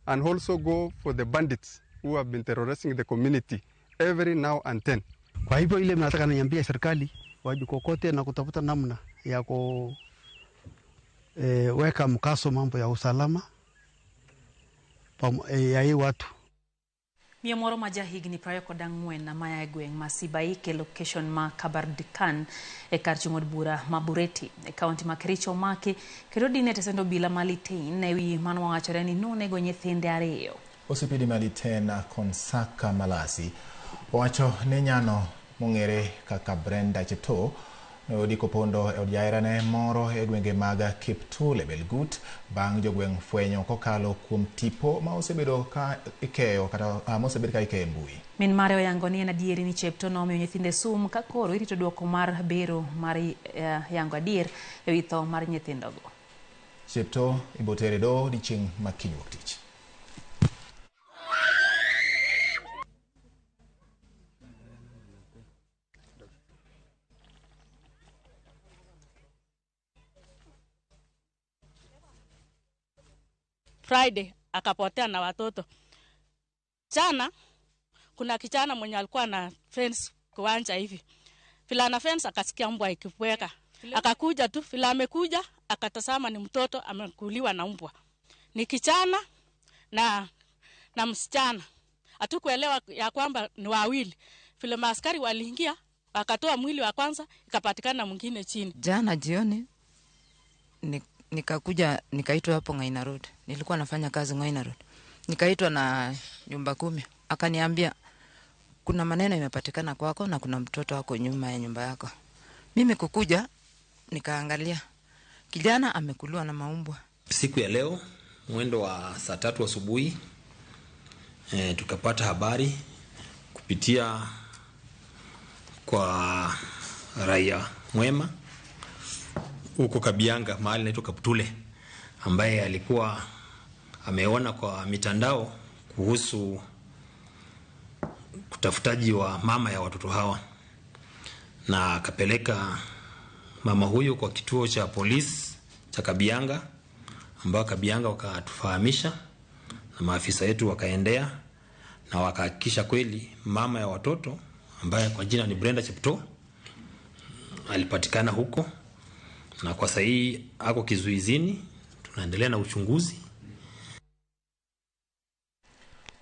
and also go for the bandits who have been terrorizing the community every now and then. Kwa hivyo ile nataka niambie serikali wajikokote na kutafuta namna ya weka mkaso mambo ya usalama ya hii watu. Miyo moro ma jahigni 24 na maya e gweng' ma Sibaike location ma Kabardikan e kar chung' od bura ma Bureti e kaunti ma Kericho omaki kendo dine tesendo obila Malitein e wi mano wachore ni nonego nyithinde 2. Osipidi Malitein na Konsaka Malasi owacho ne nyano mong'ere kaka Brenda Chepto odiko pondo e odjaerane moro e gwenge mag Kiptule Belgut bang' jogweng' fwenyo kokalo kuom tipo ma osebedo ka ikeyo kata mosebedo ka ikeyo mbui. Min mare oyango ni en adieri ni Chepto nomiyo nyithinde sum ka koro irito duoko mar bero mar yango adier e wi tho mar nyithindogo. Chepto ibotere do odiechieng' ma kiny wuok tich. Friday akapotea na watoto. Jana kuna kijana mwenye alikuwa na fence kiwanja hivi. Vile ana fence akasikia mbwa ikipweka. Akakuja tu, vile amekuja akatazama ni mtoto amekuliwa na mbwa. Ni kijana na msichana. Hatukuelewa ya kwamba ni wawili. Vile maaskari waliingia wakatoa mwili wa kwanza ikapatikana mwingine chini. Jana jioni nikakuja nikaitwa hapo Ngaina Road. Nilikuwa nafanya kazi Ngaina Road. Nikaitwa na nyumba 10. Akaniambia kuna maneno imepatikana kwako na kuna mtoto wako nyuma ya nyumba yako. Mimi kukuja nikaangalia kijana amekuliwa na maumbwa. Siku ya leo mwendo wa saa 3 asubuhi tukapata habari kupitia kwa raia mwema huko Kabianga, mahali naitwa Kaptule, ambaye alikuwa ameona kwa mitandao kuhusu kutafutaji wa mama ya watoto hawa, na akapeleka mama huyo kwa kituo cha polisi cha Kabianga, ambao Kabianga wakatufahamisha na maafisa wetu wakaendea na wakahakikisha kweli mama ya watoto ambaye kwa jina ni Brenda Chepto alipatikana huko, na kwa sasa hii ako kizuizini, tunaendelea na uchunguzi.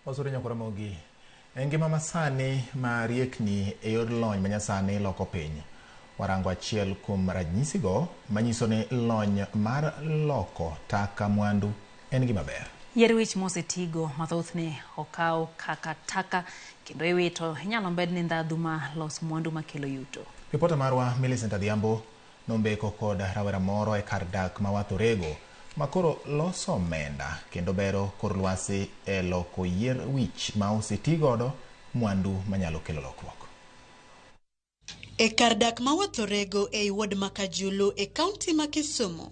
Osuri nyakora mogi engima masani mariekni eyor lony manyasani loko piny warango achiel kuom ranyisigo manyiso ni lony mar loko taka mwandu en gima ber. Yier wich mosetigo mathoth ne okaw kaka taka kendo iwito inyalo med ni ndhadhu ma los mwandu makelo yuto. Ripota marwa Millicent Adhiambo nombeko kod rawera moro e kar dak ma Wathorego makoro loso omenda kendo bero kor lwasi e loko yier wich ma osetigodo mwandu manyalo kelo lokruok. E kar dak ma Wathorego e ward Makajulu e kaunti ma Kisumu,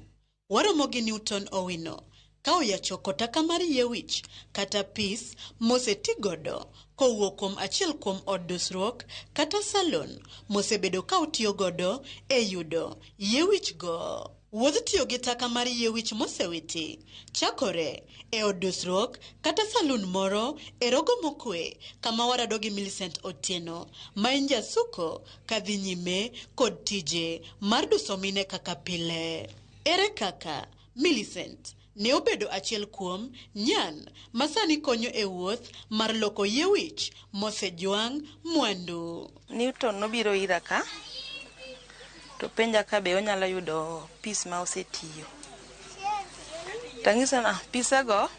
waromo gi Newton Owino ka oyachoko taka mar yiewich kata pis mosetigodo kowuok kuom achiel kuom od dusruok kata salon mosebedo ka otiyo godo e yudo yiewich go. Wuodh tiyo gi taka mar yiewich mosewiti chakore e od dusruok kata salon moro e Rogo Mokwe, kama warado gi Millicent Otieno ma en jasuko kadhi nyime kod tije mar duso mine kaka pile. Ere kaka Millicent ne obedo achiel kuom nyan masani konyo e wuoth mar loko yiewich mosejwang' mwandu. Newton nobiro ira ka to penja ka be onyalo yudo pis ma osetiyo. Tangisa na pisego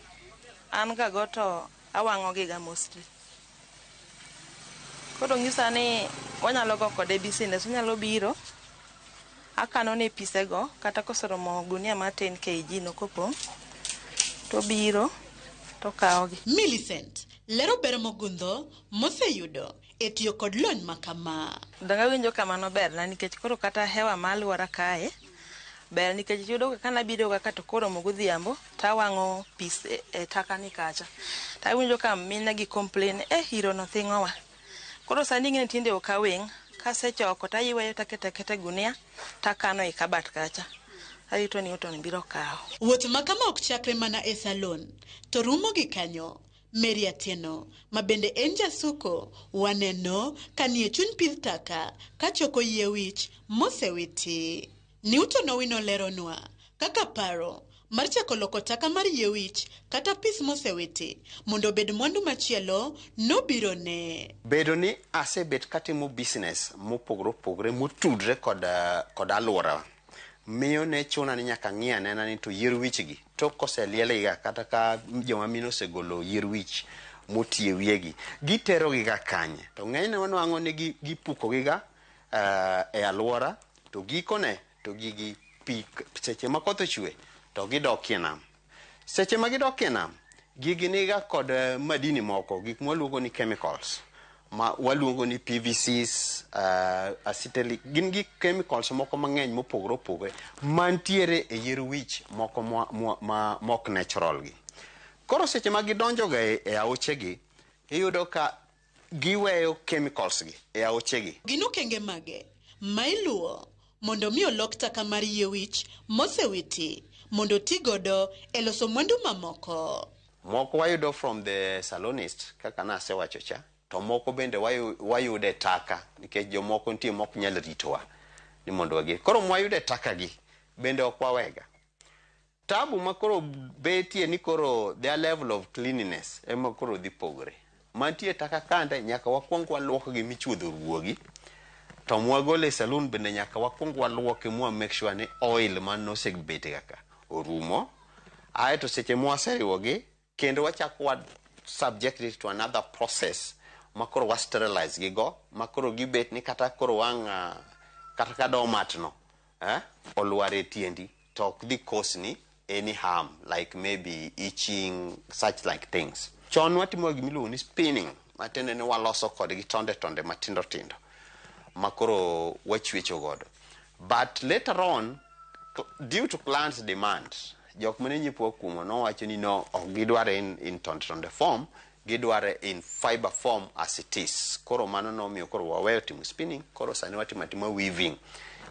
an ga go to awang'o gi ga mostly. Koro ngisa ni wanyalo go kode business, onyalo biro akano ne pisego kata kosoromo gunia ma 10 kg no kopo to biro to kaogi. Millicent lero ber mogundho moseyudo e tiyo kod lony makama. Danga winjo kamano ber na nikech koro kata hewa maluora kae ber nikech yudo ka nabiro ga kata koro mogodhiambo tawang'o pis e taka ni kacha. Ta winjo ka mina gi complain hiro no thingowa. Koro sani ngene tinde okaweng kasechoko tayiweyo takete gunia takano e kabat kacha. Arito ni Newton biro kawo. Wuoth makama ok chakre mana e salon to rumo gi kanyo. Mary Atieno ma bende en jasuko waneno kanie chuny pith taka kachoko yiewich mosewiti. Newton Owino leronwa kaka paro mar chako loko taka mar yiewich kata pis mosewiti mondo bed mwandu machielo nobiro ne. Bedo ni asebet katimo business mopogre motudre kod alwora miyo ne chuna ni nyaka ng'iya nena ni to yier wich gi to koseliele ga kata ka joma mino osegolo yier wich motie wiegi gitero gi ga kanye to ng'enyne wanwang'o ni gipuko gi ga e alwora to gikone to gigi pi seche ma koth ochwe to gidokie nam. Seche ma gidokie nam gigi niga kod madini moko gik mwaluongo ni chemicals ma waluongo ni PVCs, acetylene, gin gi chemicals moko mang'eny mopogre mantiere e yier wich moko mok natural gi. Koro seche ma gidonjo ga e aoche gi iyudo ka giweyo chemicals gi e aoche gi. Gino kenge mage ma iluwo mondo mi olok taka mar yiewich mosewiti mondo tigodo e loso mwandu mamoko. Moko wayudo from the salonist kaka nasewacho cha, to moko bende wayude taka nikech jomoko nitie mok nyal ritowa ni mondo wagi. Koro mwayude taka gi bende ok wawega. Tabu makoro betie ni koro their level of cleanliness ema koro dhi pogre. Mantie taka kande nyaka wakwong waluoko gi michuodho ruogi. To mwagole salon bende nyaka wakwong waluoke mwa make sure ni oil man nosebete kaka orumo. Aeto seche mwaseriwogi kendo wachako wa subject it to another process makoro wa sterilize gigo makoro gibet ni kata koro wang kata ka domat no olware tiendi to ok dhi kosni any harm like maybe itching, such like things. Chon watimo gimiluongo ni spinning, matiende ni waloso kodgi tonde matindo tindo makoro wachwecho godo. But later on, due to clients' demand, jok mane nyiepo kumo nowacho ni no, ok gidware in tonde form, gidware in fiber form as it is. Koro mano nomiyo koro waweyo timo spinning, koro sani watimo weaving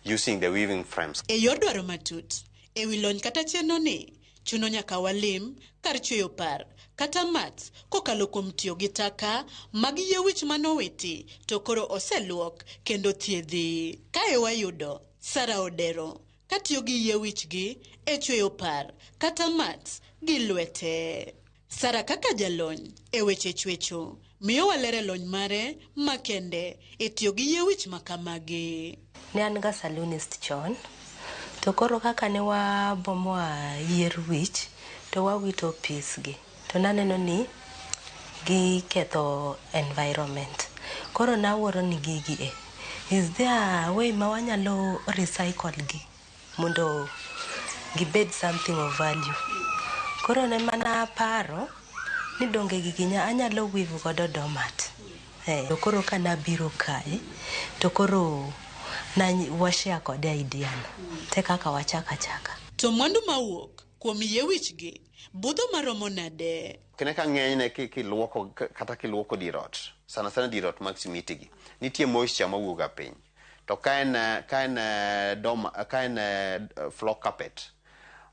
using the weaving frames. E yor dwaro matut, e wi lony kata chenro ni, chuno nyaka walim kar chweyo par kata mat kokalo kuom tiyo gi taka mag yie wich manowiti to koro oseluok kendo thiedhi. Kae wayudo Sara Odero katiyo gi yie wichgi e chweyo par kata mat gi lwete. Sara kaka jalony e weche chwecho miyo walere lony mare makende e tiyo gi yie wich makamagi. Ne an ga salonist chon, to koro kaka ne wabomoa yier wich to wawito pisgi, to naneno ni giketho environment. Koro nawuoro ni gigi is there a way ma wanyalo recycle gi mondo gibed something of value. Koro ne mana paro ni donge gigi anyalo weave godo domat. To koro kana biro kae to koro na washare kode idea te kaka wachaka. To mwandu mawuok kuom yie wichgi budho maromo nade? Kene ka ng'enyne kiluoko dirot, sana dirot mag simiti gi, nitie moisture mawuoga piny. To ka en floor carpet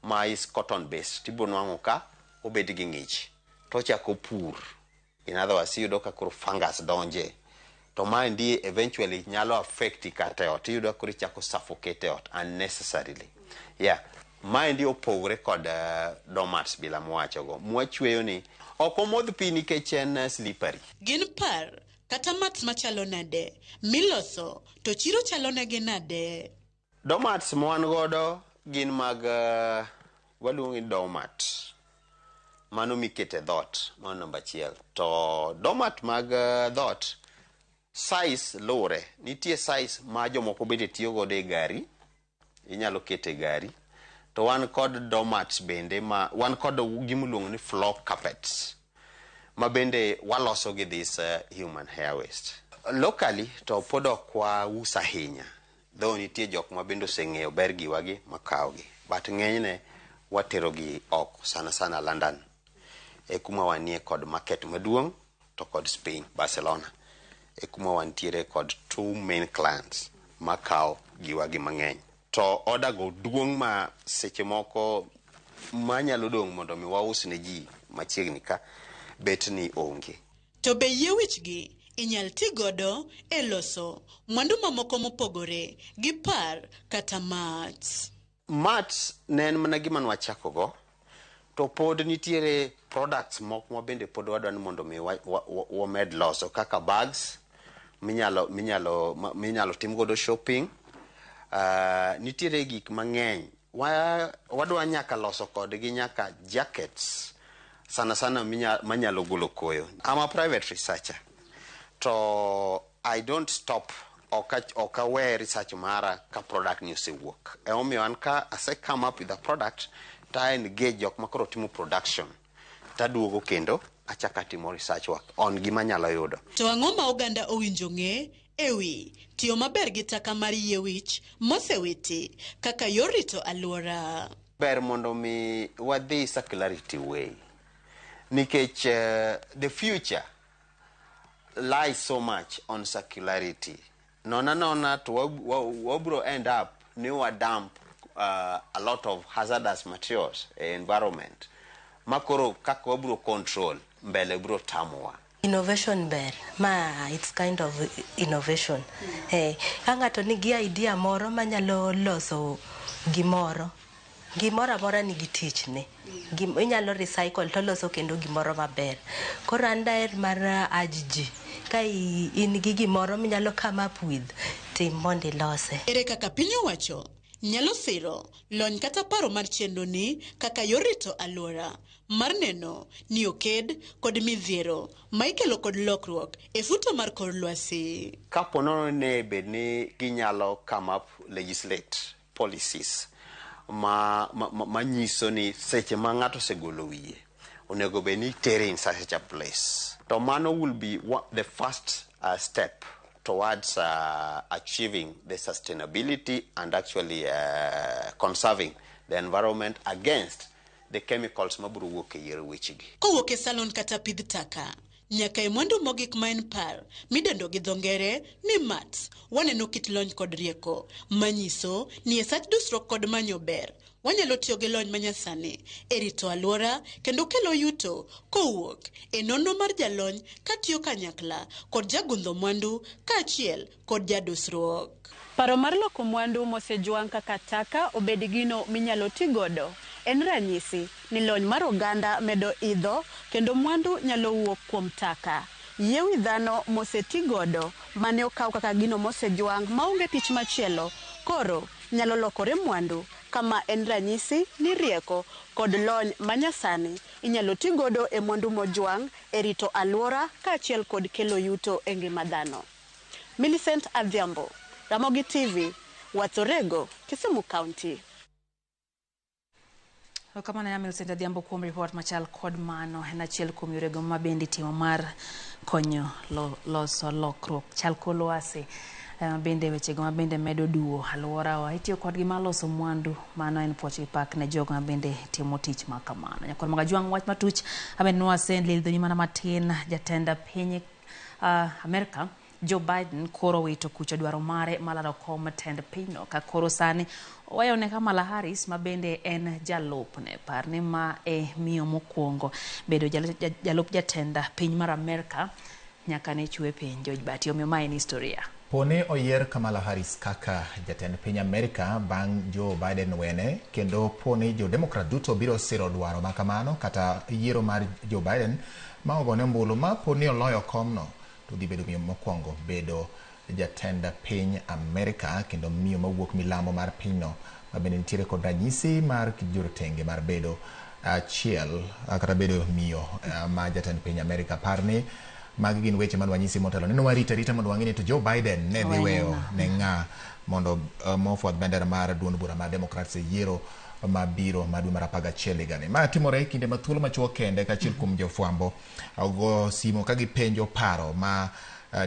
ma is cotton based, tibo nwang'o ka obed gi ng'ich, to chako pur. In other words, iyudo ka koro fungus donje. To maendi eventually nyalo affect kata ot, iyudo koro chako suffocate ot unnecessarily. Yeah. Maendi opogre kod domats bila mwachogo. Mwachweyo ni ok omodh pi nikech en slippery. Gin par kata mat machalo nade miloso to chiro chalo nege nade? Domats mwan godo gin mag waluongo ni domat. Mano mikete dhot, mano namba achiel. To domat mag dhot size lure. Nitie size ma jomoko bende tiyo godo e gari. Inyalo kete gari. To wan kod domats bende wan kod gimuluongo ni floor carpets ma bende waloso gi this human hair waste. Locally to pod ok wauso ahinya, though nitie jok ma bende oseng'eyo ber giwagi makawogi, but ng'enyne watero gi oko, sana London e kuma wanie kod market maduong' to kod Spain, Barcelona e kuma wantiere kod 2 main clients makawo giwagi mang'eny. To order go duong' ma seche moko manyalo dong' mondo mi waus ne ji machiegni ka bet ni onge. To be yie wichgi inyal ti godo e loso mwandu mamoko mopogore gi par kata mat. Mat ne en mana gima nwachako go, to pod nitiere products moko ma bende pod wadwani mondo mi wamed loso kaka bags minyalo tim godo shopping. Nitiere gik mang'eny wadwa nyaka loso kodgi nyaka jackets sana manyalo golo koyo. I'm a private researcher, to I don't stop ok aware research mara ka product ni osewuok. Omiyo an ka ase come up with a product ta engage jok makoro timo production, taduogo kendo achaka timo research work on gima nyalo yudo. To ang'o ma oganda owinjo ng'e ewi tiyo maber gi taka mar yie wich mosewiti kaka yor rito alwora? Ber mondo mi wadhi circularity way, nikech the future lies so much on circularity. Nona to wabro end up ni dump a lot of hazardous materials environment makoro kaka wabro control mbele bro tamwa. Innovation ber ma it's kind of innovation. Ka ng'ato nigi idea moro manyalo loso gimoro amora nigi tich ne, inyalo recycle to loso kendo gimoro maber. Koro an daher mar ajiji ka in gi gimoro minyalo come up with tim mondo ilose. Ere kaka piny owacho nyalo siro lony kata paro mar chenro ni kaka yorito alwora mar neno ni oked kod midhiero ma ikelo kod lokruok e futo mar kor lwasi. Kapo nono ne bed ni ginyalo come up legislate policies ma nyiso ni seche ma ng'ato segolo wiye onego bed ni tere in such a place. To mano will be the first step towards achieving the sustainability and actually conserving the environment against the chemicals mabiro wuok e yier wechegi. Kowuok e salon kata pidh taka nyaka e mwandu mogik ma en par midendo gi dho ngere ni mats, waneno kit lony kod rieko manyiso ni e sach dusruok kod manyo ber wanyalo tiyo gi lony manyasani e rito alwora kendo kelo yuto kowuok e nonro mar jalony katiyo kanyakla kod jagundho mwandu kaachiel kod jadusruok. Paro mar loko mwandu mosejwang' kaka taka obed gino minyalo ti godo en ranyisi ni lony mar oganda medo idho kendo mwandu nyalo wuok kuom taka. Yie wi dhano moseti godo mane okaw kaka gino mosejwang' maonge tich machielo koro nyalo lokore mwandu, kama en ranyisi ni rieko kod lony manyasani inyalo ti godo e mwandu mojwang' e rito alwora kaachiel kod kelo yuto e ngima dhano. Millicent Adhiambo, Ramogi TV, Wathorego, Kisumu County. Kamano ya Millicent Adhiambo kuom report machal kod mano en achiel kuom yorego ma bende timo mar konyo loso lokruok chal kod lwasi. Bende wechego ma bende medo duo alworawa itiyo kodgi ma loso mwandu. Mano en puoch gi pak ne jogo ma bende timo tich ma kamano. Nyakor magajwang' wach matuch aben nwasen lil dhoni mana matin jatenda piny Amerika Joe Biden koro wito kucho dwaro mare malaro kom tend pinyno ka koro sani wayone Kamala Harris ma bende en jalupne parni ma e miyo mokwongo bedo jalup jatenda piny mar Amerika nyaka ne chwe piny George Bati omiyo ma en historia. Pone oyier Kamala Harris kaka jatend piny Amerika bang' Joe Biden wene kendo pone jo Democrat duto biro siro dwaro makamano kata yiero mar Joe Biden ma ogone mbulu ma pone oloyo komno to dhi bedo miyo mokwongo bedo jatend piny Amerika kendo miyo mawuok milambo mar pinyno ma bende nitiere kod ranyisi mar jorotenge mar bedo achiel kata bedo miyo ma jatend piny Amerika. Parni magi gin weche man wanyisi motelo neno warita mondo wang'e ni to Joe Biden ne dhi weyo ne ng'a mondo mofuadh bendera mar duond bura mar Democrats yiero mabiro madwe mar 11 higani. Ma timore e kinde mathuolo machuok kende kaachiel kuom jofwambo ogo simo ka gipenjo paro ma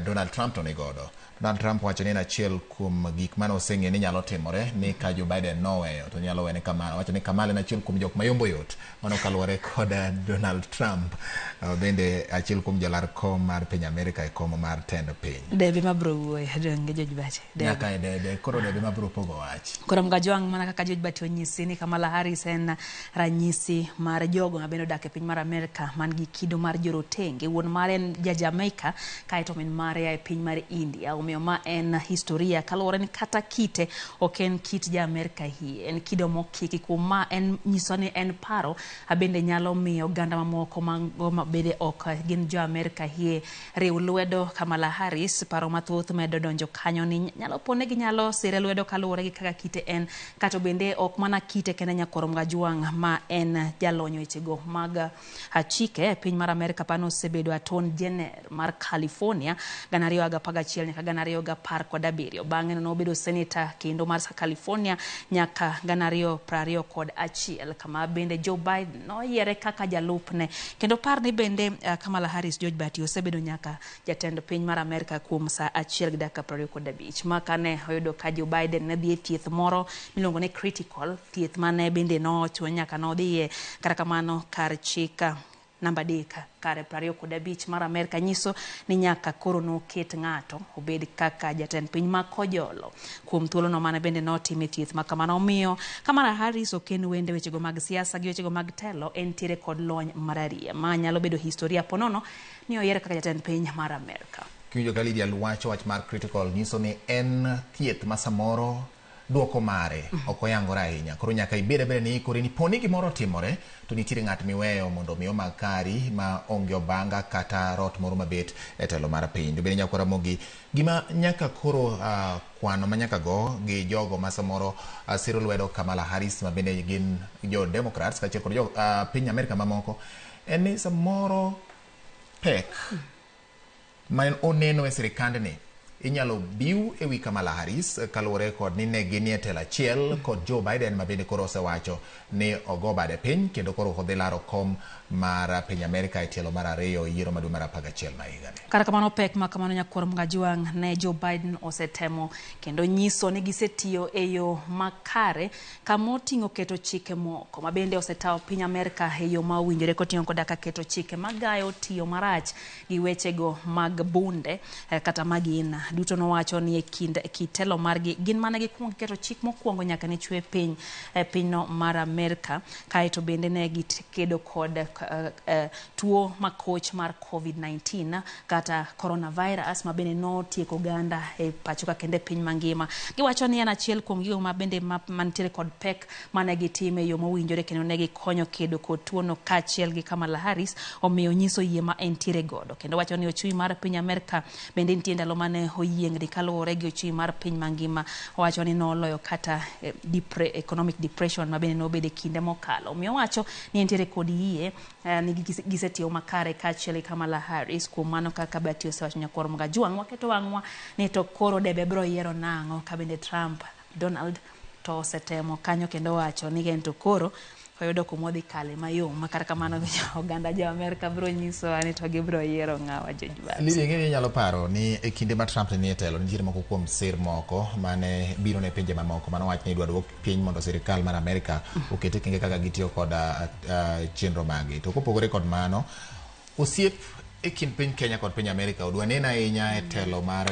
Donald Trump to nigodo. Donald Trump wacho ni en achiel kuom gik mane oseng'e ni nyalo timore ni ka Joe Biden noweyo to nyalo wene Kamala. Wacho ni Kamala en achiel kuom jok mayombo yot mano kaluwore kod Donald Trump bende achiel kuom jalar kom mar piny Amerika e kom mar tend piny. Debe mabro wuoyo donge George Bati. Nyaka e debe koro debe mabro pogo wach. Koro mgajwang' mana kaka George Bati onyisi ni Kamala Harris en ranyisi mar jogo ma bende odak e piny mar Amerika man gi kido mar jorotenge. Wuon mare en Jamaica kaeto min mare e piny mar India. Omiyo ma en historia kaluwore ni kata kite ok en kit ja Amerika hie en kido mokiki kuom ma en nyiso ni en paro abende nyalo miyo ganda mamoko ma bende ok gin jo Amerika hie riw lwedo Kamala Harris. Paro mathoth medo donjo kanyo ni nyalo pone gi nyalo sire lwedo kaluwore gi kaka kite en kato bende ok mana kite kende nyakoro Mgajwang' ma en jalonyo wechego mag chike piny mar Amerika pano osebedo Attorney General mar California 2011 nyaka 2017 bang'e no obedo senator kendo mar California nyaka 2021 kama bende Joe Biden noyiere kaka jalupne kendo parni bende Kamala Harris George Bati osebedo nyaka jatend piny mar Amerika kuom saa 1:25 makane oyudo ka Joe Biden ne dhi e thieth moro miluongo ni critical thieth mane bende nochwo nyaka nodhiye kata kamano kar chika namba deka kare 25 mar Amerika nyiso ni nyaka koro noket ng'ato obed kaka jatend piny ma kojolo kuom thuolo no mane bende notime thieth makamano. Omiyo Kamala Harris oken wende wechego mag siasa gi wechego mag telo en tiere kod lony mararia ma nyalo bedo historia ponono ni oyiere kaka jatend piny mar Amerika. Kiwinjo ka Lydia wacho wach mar critical nyiso ni en thieth ma samoro duoko mare okoyangore ahinya. Koro nyaka ibed ni ikore ni poni gimoro timore to nitiere ng'at miweyo mondo mi omakari ma onge obanga kata rot moro mabet e telo mar piny. To bende nyaka ramogi gima nyaka koro kwano ma nyaka go gi jogo ma samoro siro lwedo Kamala Harris ma bende gin jo Democrats kaachiel kod jo piny Amerika mamoko en ni samoro pek ma oneno e sirikandni inyalo biu e wi Kamala Harris kaluwore kod ni ne ginie telo achiel kod Joe Biden ma bende koro osewacho ni ogo bade piny kendo koro odhi laro kom mar piny Amerika e tielo mar ariyo yiero madwe mar 11 ma higani. Kata kamano pek ma kamano nyakwar Mgajwang' ne Joe Biden osetemo kendo nyiso ni gisetiyo e yo makare kamoting'o keto chike moko ma bende osetawo piny Amerika e yo ma owinjore koting'o koda ka keto chike magayo tiyo marach gi wechego mag bunde kata magina duto nowacho ni e kitelo margi gin mana gikwongo keto chik mokwongo nyaka ne chwe piny pinyno mar Amerika kaeto bende ne gikedo kod tuo makoch mar COVID-19 kata coronavirus ma bende notieko oganda e pachoka kende piny mangima. Giwacho ni en achiel kuom gigo ma bende mantiere kod pek mane gitime yo mowinjore kendo ne gikonyo kedo kod tuono kaachiel gi Kamala Harris omiyo nyiso yie ma entiere godo kendo wacho ni ochui mar piny Amerika bende nitie ndalo mane oyiengni kaluwore gi ochui mar piny mangima wacho ni noloyo kata economic depression ma bende nobede kinde mokalo omiyo wacho ni entiere kod yie ni gisetiyo makare kaachiel Kamala Harris kuom mano kaka bati osewacho nyakwar Mgajwang' waketo wang'wa ni to koro debe bro yiero nang'o ka bende Trump Donald to osetemo kanyo kendo wacho ni en to koro oyudo kumodhi kale mayom makar kamano oganda jo Amerika bro nyiso ani to gibro yiero ng'awa jojwa. Lili ng'eni nyalo paro ni e kinde ma Trump ni e telo nitiere moko kuom sir moko mane biro ne pinje mamoko mano wach ni idwa dwok piny mondo sirikal mar Amerika okete kinge kaka gitiyo kod chenro magi. To kopogore kod mano osiep e kind piny Kenya kod piny Amerika odwa nena ahinya e telo mar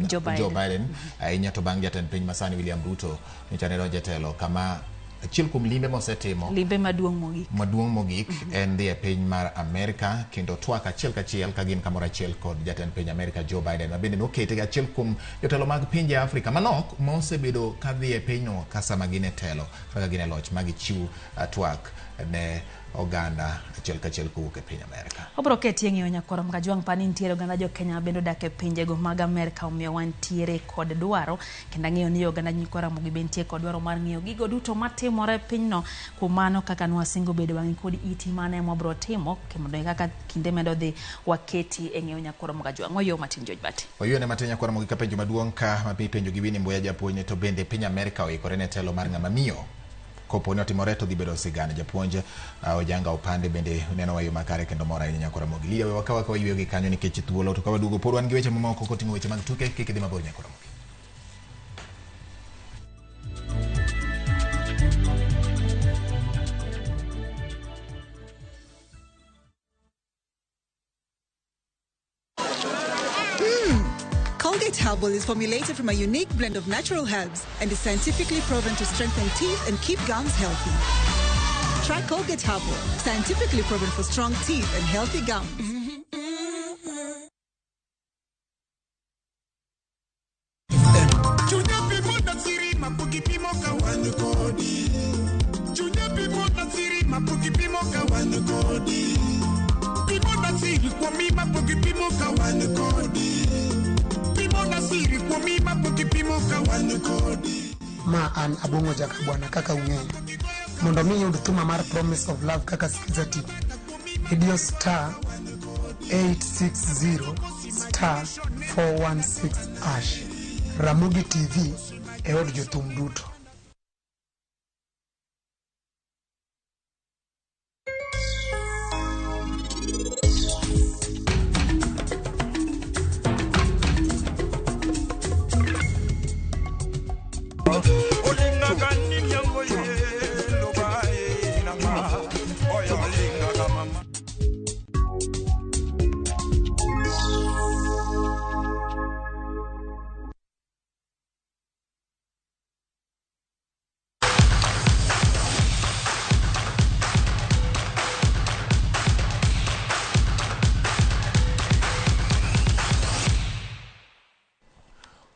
Joe Biden ahinya to bang' jatend piny masani William Ruto nichane donje telo kama achiel kuom limbe mosetimo limbe maduong' mogik en dhi e piny mar Amerika kendo twak achiel kachiel ka gin kamoro achiel kod jatend piny Amerika Joe Biden ma bende nokete achiel kuom jotelo mag pinje Afrika manok mosebedo ka dhi e pinyno ka sama gin e telo kaka gin e loch magichiw twak ne oganda achiel kachiel kowuok e piny Amerika. Obro ketie ng'iyo nyakwar Mgajwang' pani nitiere oganda jo Kenya bendo dak e pinjego mag Amerika omiyo wantiere kod dwaro kendo ng'iyo ni oganda nyakwar Mugi bentie kod dwaro mar ng'iyo gigo duto matimore pinyno kuom mano kaka nwasingo bedo wang'i kod iti mane mobro timo kendo kaka kinde medo dhi waketi e ng'iyo nyakwar Mgajwang'. Oyo matin George Bati. Oyo ne matin nyakwar Mugi ka penjo maduong' ka mapi penjo gi Winnie Mbuya japuonj to bende piny Amerika oikore ne telo mar ng'ama miyo kopo ni otimore to dhi bedo sigana japuonj ojanga opande bende neno wayo makare kendo mora ahinya nyakwar Mugi. Liya we wakawa kwa ywe gi kanyo nikech thuolo to ka waduogo pod wan gi weche mamoko koting'o weche mag tuke kik dhi mabor nyakwar Mugi. Colgate Herbal is formulated from a unique blend of natural herbs and is scientifically proven to strengthen teeth and keep gums healthy. Try Colgate Herbal, scientifically proven for strong teeth and healthy gums. Ma an abongo jaka bwana kaka ung'eyo mondo mi yud thuma mar Promise of Love kaka skiza tip idio star 860 star 416 hash Ramogi TV e od jothum duto.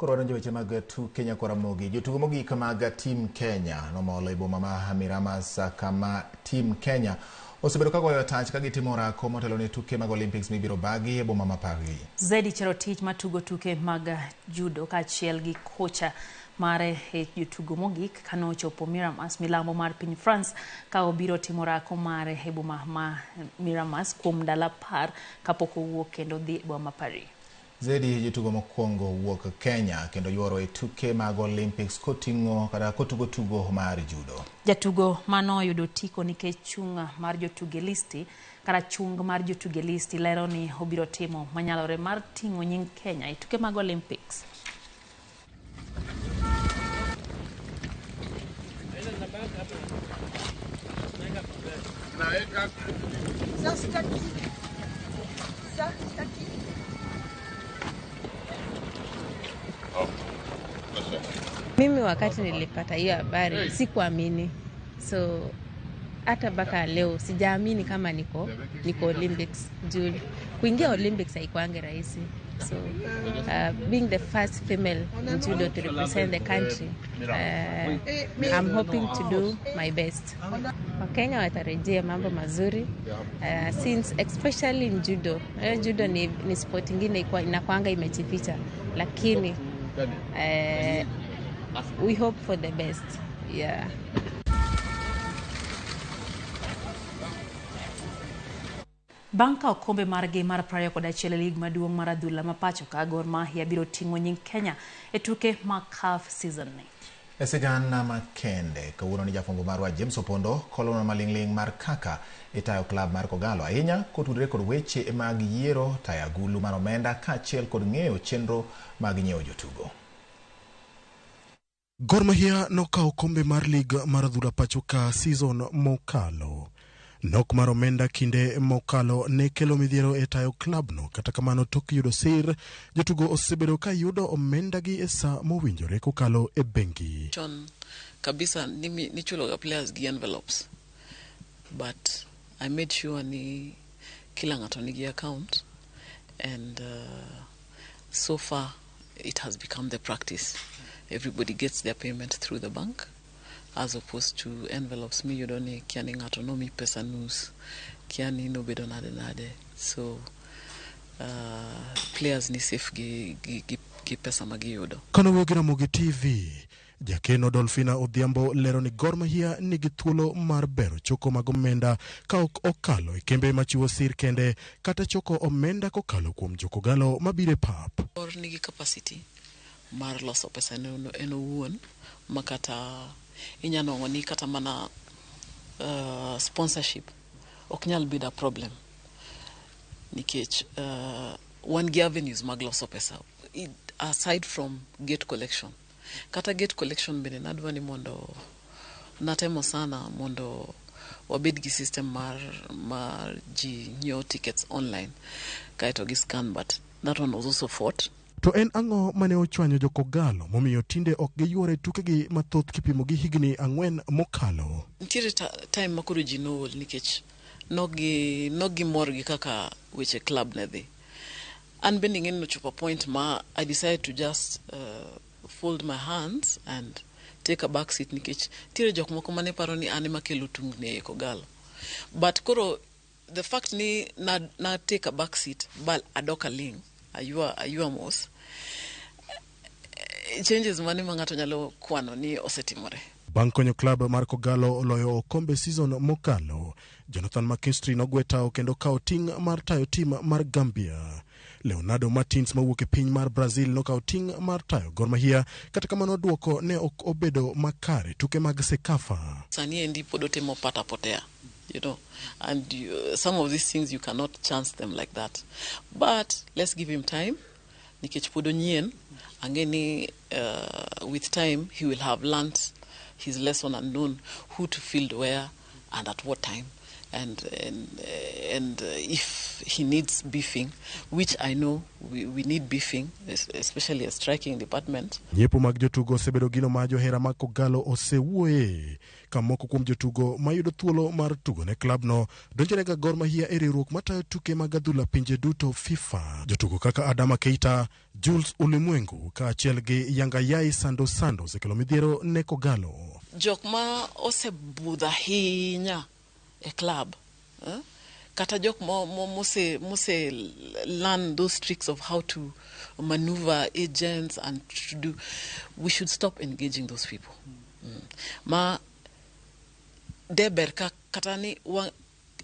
koro wadonjo weche mag tuk Kenya Koramogi. Jotugo mogik mag Team Kenya nomolo e boma ma Miramas kama Team Kenya osebedo ka goyo tach ka gitimo orako motelo ne tuke mag Olympics mibiro bagi e boma ma Paris. Zedi Cherotich matugo tuke mag judo kaachiel gi kocha mare e jotugo mogik kano chopo Miramas milambo mar piny France ka obiro timo orako mare e boma ma Miramas kuom ndalo 10 kapok owuok kendo dhi e boma ma Paris. Zedi jotugo mokwongo wuok Kenya kendo yuoro e tuke mag Olympics koting'o kada kotugo tugo mar judo. Jatugo mano yudo tiko nikech chung mar jotuge listi kara chung mar jotuge listi lero ni obiro timo manyalore mar ting'o nying Kenya e tuke mag Olympics. Mimi wakati nilipata hiyo habari sikuamini, so hata mpaka leo sijaamini kama niko Olympics. Juu kuingia Olympics haikuange rahisi, so being the first female in judo to represent the country, I'm hoping to do my best. Wakenya watarejea mambo mazuri, since especially in judo. Judo ni sport ingine inakuanga imejificha, lakini we hope for the best. Yeah. Banka okombe margi mar 21 lig maduong' mar adhula ma pacho ka Gor Mahia biro ting'o nying Kenya e tuke ma CAF season ni. E sigana makende kawuono ni jafwambo marwa James Opondo kolono maling'ling mar kaka itayo klab mar Kogalo ahinya kotudore kod weche mag yiero tayo agulu mar omenda kaachiel kod ng'eyo chenro mag nyiewo jotugo. Gor Mahia nokawo kombe mar lig mar adhula pacho ka season mokalo. Nok mar omenda kinde mokalo ne kelo midhiero e tayo klab no, kata kamano tok yudo sir jotugo osebedo ka yudo omenda gi e sa mowinjore kokalo e bengi. Chon kabisa ni chulo ga players gi envelopes, but I made sure ni kila ng'ato nigi account, and so far it has become the practice. Everybody gets their payment through the bank as opposed to envelopes. Mi yudo ni kiani ng'ato no mi pesa nus, kiani no bedo nade. So players ni safe gi pesa magi yudo. Kano wegina Mogi TV, jakeno Dolphina Odhiambo lero ni Gor Mahia nigi thuolo mar bero choko mag omenda ka ok okalo e kembe machiwo sir kende kata choko omenda kokalo kuom jokogalo mabire pap. Gor nigi capacity mar loso pesa en owuon makata inyalo ng'oni kata mana sponsorship ok nyal bedo a problem nikech one gi avenues mag loso pesa aside from gate collection. Kata gate collection bende nadwa ni mondo natemo sana mondo wabed gi system mar ji nyiewo tickets online kaito gi scan, but that one was also fought. To en ang'o mane ochwanyo jokogalo momiyo tinde ok giyuore tukegi mathoth kipimo gi higni 4 mokalo. Ntiere time makoro ji nowol nikech nogi mor gi kaka weche club ne dhi. An bende ng'eni nochopo point ma I decided to just fold my hands and take a back seat nikech ntiere jok moko mane paro ni an ema kelo tungni e Kogalo. But koro the fact ni na take a back seat bal adoka ling ayua mos changes mane ng'ato nyalo kwano ni osetimore. Bang' konyo klab mar Kogalo oloyo okombe season mokalo, Jonathan McKinstry nogwetao kendo kao ting' mar tayo tim mar Gambia. Leonardo Martins mawuok e piny mar Brazil nokao ting' mar tayo Gor Mahia, kata kamano duoko ne ok obedo makare tuke mag Sekafa. Sani endi podo temo pata potea, you know, and some of these things you cannot chance them like that, but let's give him time nikech podo nyien angeni with time he will have learned his lesson and known who to field where and at what time. and if he needs beefing, which I know we need beefing, especially a striking department. Nyiepo mag jotugo osebedo gino ma johera mag Kogalo osewuoye ka moko kuom jotugo mayudo thuolo mar tugo ne klabno donjorega Gor Mahia e riwruok matayo tuke mag adhula pinje duto FIFA. Jotugo kaka Adama Keita, Jules Ulimwengu kaachiel gi Yangayai Sandos ekelo midhiero ne Kogalo. Jok ma osebudho ahinya e club, kata jok mose learn those tricks of how to maneuver agents and to do, we should stop engaging those people. Ma deber kata ni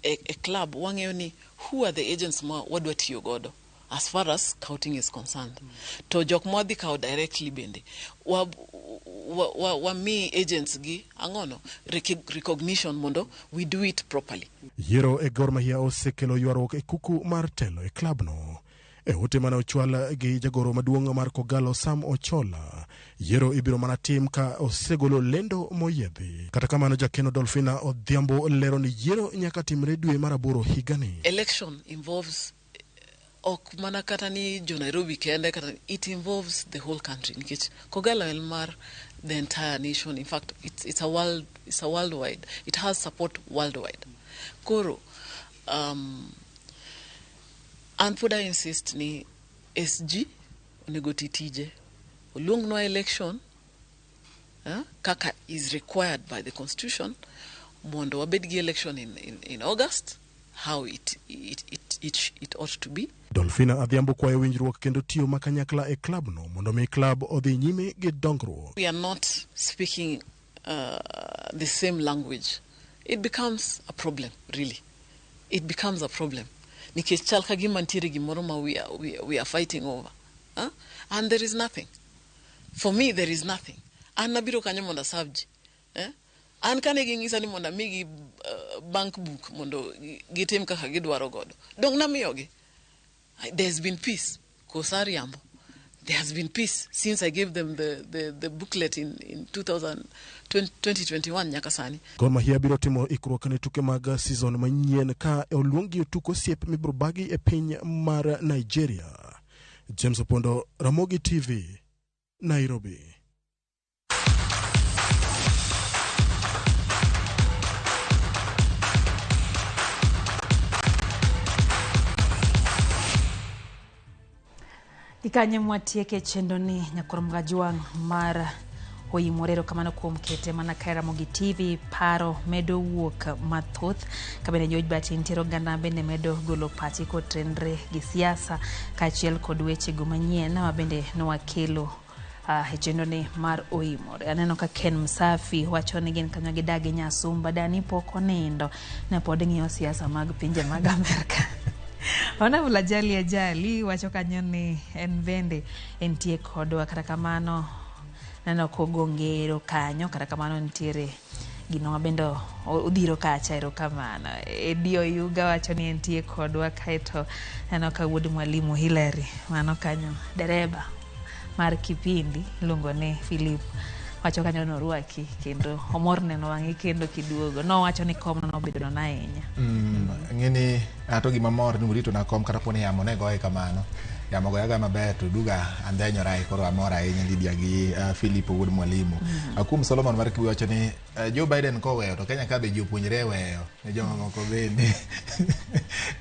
a club wang'eyo ni who are the agents ma wadwa tiyo godo as far as scouting is concerned. To jok ma dhi kao directly bende wa mi agents gi angono recognition mondo we do it properly. Yiero e Gor Mahia osekelo ywaruok e kuku mar telo e klabno. E ote mane ochwal gi jagoro maduong' mar Kogalo Sam Ochola, yiero ibiro mana tim ka osegolo lendo moyedhi. Kata kamano jakeno Dolphina Odhiambo lero ni yiero nyaka timre dwe mar 8 higani. Election involves ok mana kata ni jo Nairobi kende, kata it involves the whole country. Nikech Kogalo en mar the entire nation. In fact, it's a worldwide. It has support worldwide. Koro and for I insist ni SG negotitije ulung no election kaka is required by the constitution mondo wabedgi election in August, how it ought to be. Dolphina Adhiambo kwayo winjruok kendo tiyo makanyakla e klabno mondo mi klab odhi nyime gi dongruok. We are not speaking the same language. It becomes a problem, really. It becomes a problem. Nikech chal ka gima ntiere gimoro ma we are fighting over. And there is nothing. For me, there is nothing. An nabiro kanyo mondo sabji. An kane ging'isa ni mondo migi bank book mondo gitim kaka gidwaro godo. Dong namiyogi. There's been peace. Kosariambo. There has been peace since I gave them the booklet in 2021 nyaka sani. Gor Mahia biro timo ikruok ne tuke mag season manyien ka oluongi otuko osiep mibiro bagi e piny mar Nigeria. James Opondo, Ramogi TV, Nairobi. Ikanye mwatieke chendo ni nyakoro mgajuang mar hoyi morero kamano kuom kete mana kaira Ramogi TV paro medo wuok mathoth kabene George Batin tero ganda bende medo golo pachi ko trendre gi siasa kaachiel kod weche go manyien ma bende no wakelo e chendo ni mar hoyi more. Aneno ka Ken Msafi wacho ni gin kanyo gidagi Nyasumba dani pok onindo ne pod ng'iyo siasa mag pinje mag Amerika. Ona vula jali wacho kanyo ni en bende entie kodwa kata kamano neno kogongero kanyo kata kamano ntiere gino mabendo udhiro kacha ero kamano. Edio Yuga wacho ni entie kodwa kaito neno ka wuod mwalimu Hillary mano kanyo dereba mar kipindi luongo ne Philip wacho kanyo no ruaki kendo omor neno wangi kendo kiduogo no wacho ni kom no bedo na ahinya. Ngeni ato gima mor ni murito na kom kata poni yamo ne goe kamano yamo goyaga maber to duga andenyo rai koro amora ahinya Lydia gi Philip wuod mwalimu. Akum Solomon mar kibi wacho ni Joe Biden ko weyo to Kenya ka be jopuonjre weyo ne joma moko bende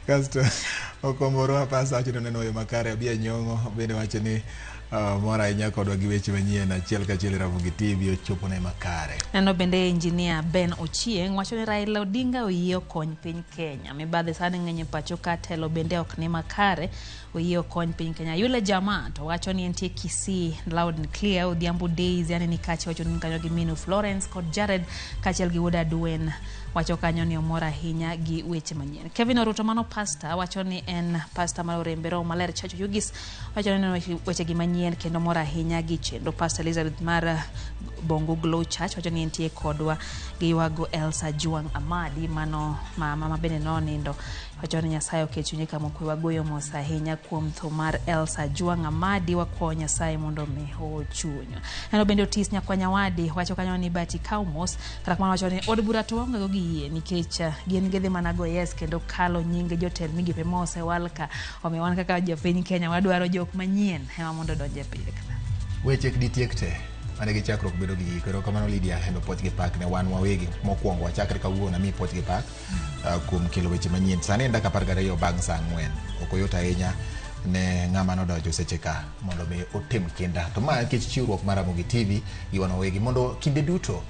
kasto okomoro apasa wacho neno yo makare abia nyongo bende wacho ni mora inya kodwa gi weche manyien achiel kachiel Ramogi TV ochopo ne makare. Neno bende engineer Ben Ochieng wacho ni Raila Odinga oyie kony piny Kenya. Mibadhi sani ng'enye pacho ka telo bende ok ni makare oyie kony piny Kenya. Yule jamaa to wacho ni entie Kisii loud and clear. Odhiambo Days yani ni kachi wacho ni kanyo gi Minu Florence kod Jared kachiel gi Wuda Duen wacho kanyo ni omora ahinya gi weche manyien. Kevin Orutomano pastor wacho ni en pastor mar Orembero Maler Church Ugis wacho ni weche gi manyien manyien kendo mor ahinya gi chenro. Pastor Elizabeth mar Bongo Glow Church wacho ni entie kodwa gi yuago Elsa Juang Amadi mano mama bende nonindo. Wacho ni Nyasaye okechunye kama kwe wagoyo mos ahinya kuom tho mar Elsa Juang Amadi wakwayo Nyasaye mondo mi ochunyo. Neno bende Otis Nyakwanyawadi wacho kanyo ni bati kaumos kata kamano wacho ni od bura to onge go gi yie nikech gin gedhe manago yes kendo kalo nyinge jotel migepe mose walka omewan kaka jopiny Kenya wadwaro jok manyien ema mondo donje pile kana. Weche kditiek te mane gi chakruok bedo gi kero kamano Lydia hendo Potgi Park ne wan wawegi mokwongo wachakre kawuono mi Potgi Park kuom kelo weche manyien. Sani ndaka 12 bang' saa 4 okoyot ahinya ne ng'ama nodonjo seche ka mondo mi otim kinda to ma nikech chiwruok mar Ramogi TV gi wan wawegi mondo kinde duto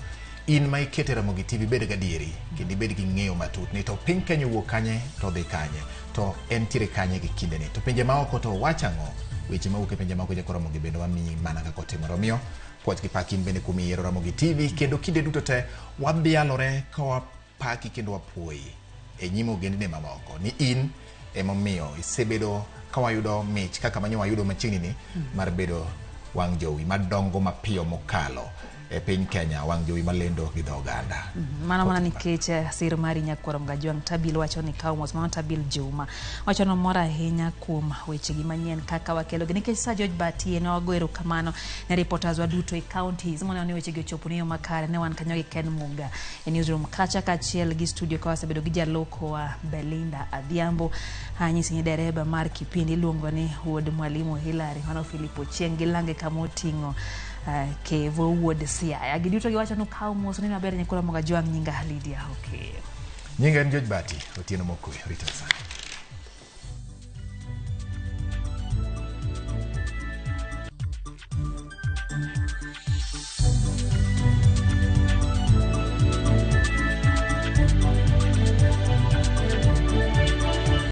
in ma ikete Ramogi TV bed gadieri kendo ibed gi ng'eyo matut ni to piny Kenya wuok kanye to dhi kanye to entiere kanye gi kinde ni to pinje maoko to wachang'o weche mawuok e pinje maoko jako Ramogi bende wamiyi mana kaka otimore. Omiyo Potgi Park in bende kuom yiero Ramogi TV kendo kinde duto te wabialore ka wapaki kendo wapuoyi e nyim ogendini mamoko ni in emomiyo isebedo ka wayudo mich kaka manyo wayudo machiegni ni mar bedo wang' jowi madongo mapiyo mokalo e piny Kenya, wang' jowi malendo gi dho oganda. Mano mana nikech sir mari Nyakwaro Mgajuang Tabil wacho ni kaumos mano Tabil Juma wacho no mor ahinya kuom weche gi manyien kaka wakelo gi nikech Sir George Batie ne wagoero kamano ne reporters wa duto e counties mona ni weche gi ochopo ne yo makare ne wan kanyo gi Ken Muga e newsroom kacha kachiel gi studio ka wasebedo gi jaloko wa Belinda Adhiambo anyisi ni dereba mar kipindi luongo ni Wuod Mwalimu Hilary mano Filipo Chieng gi lange kamoting'o Kevo Wuod Siaya giduto giwacho no kaumos ni maber Nyakwaro Mgajuang nyinga Lydia okay. Nyinga en George Batie Otieno Mokwe rito sana.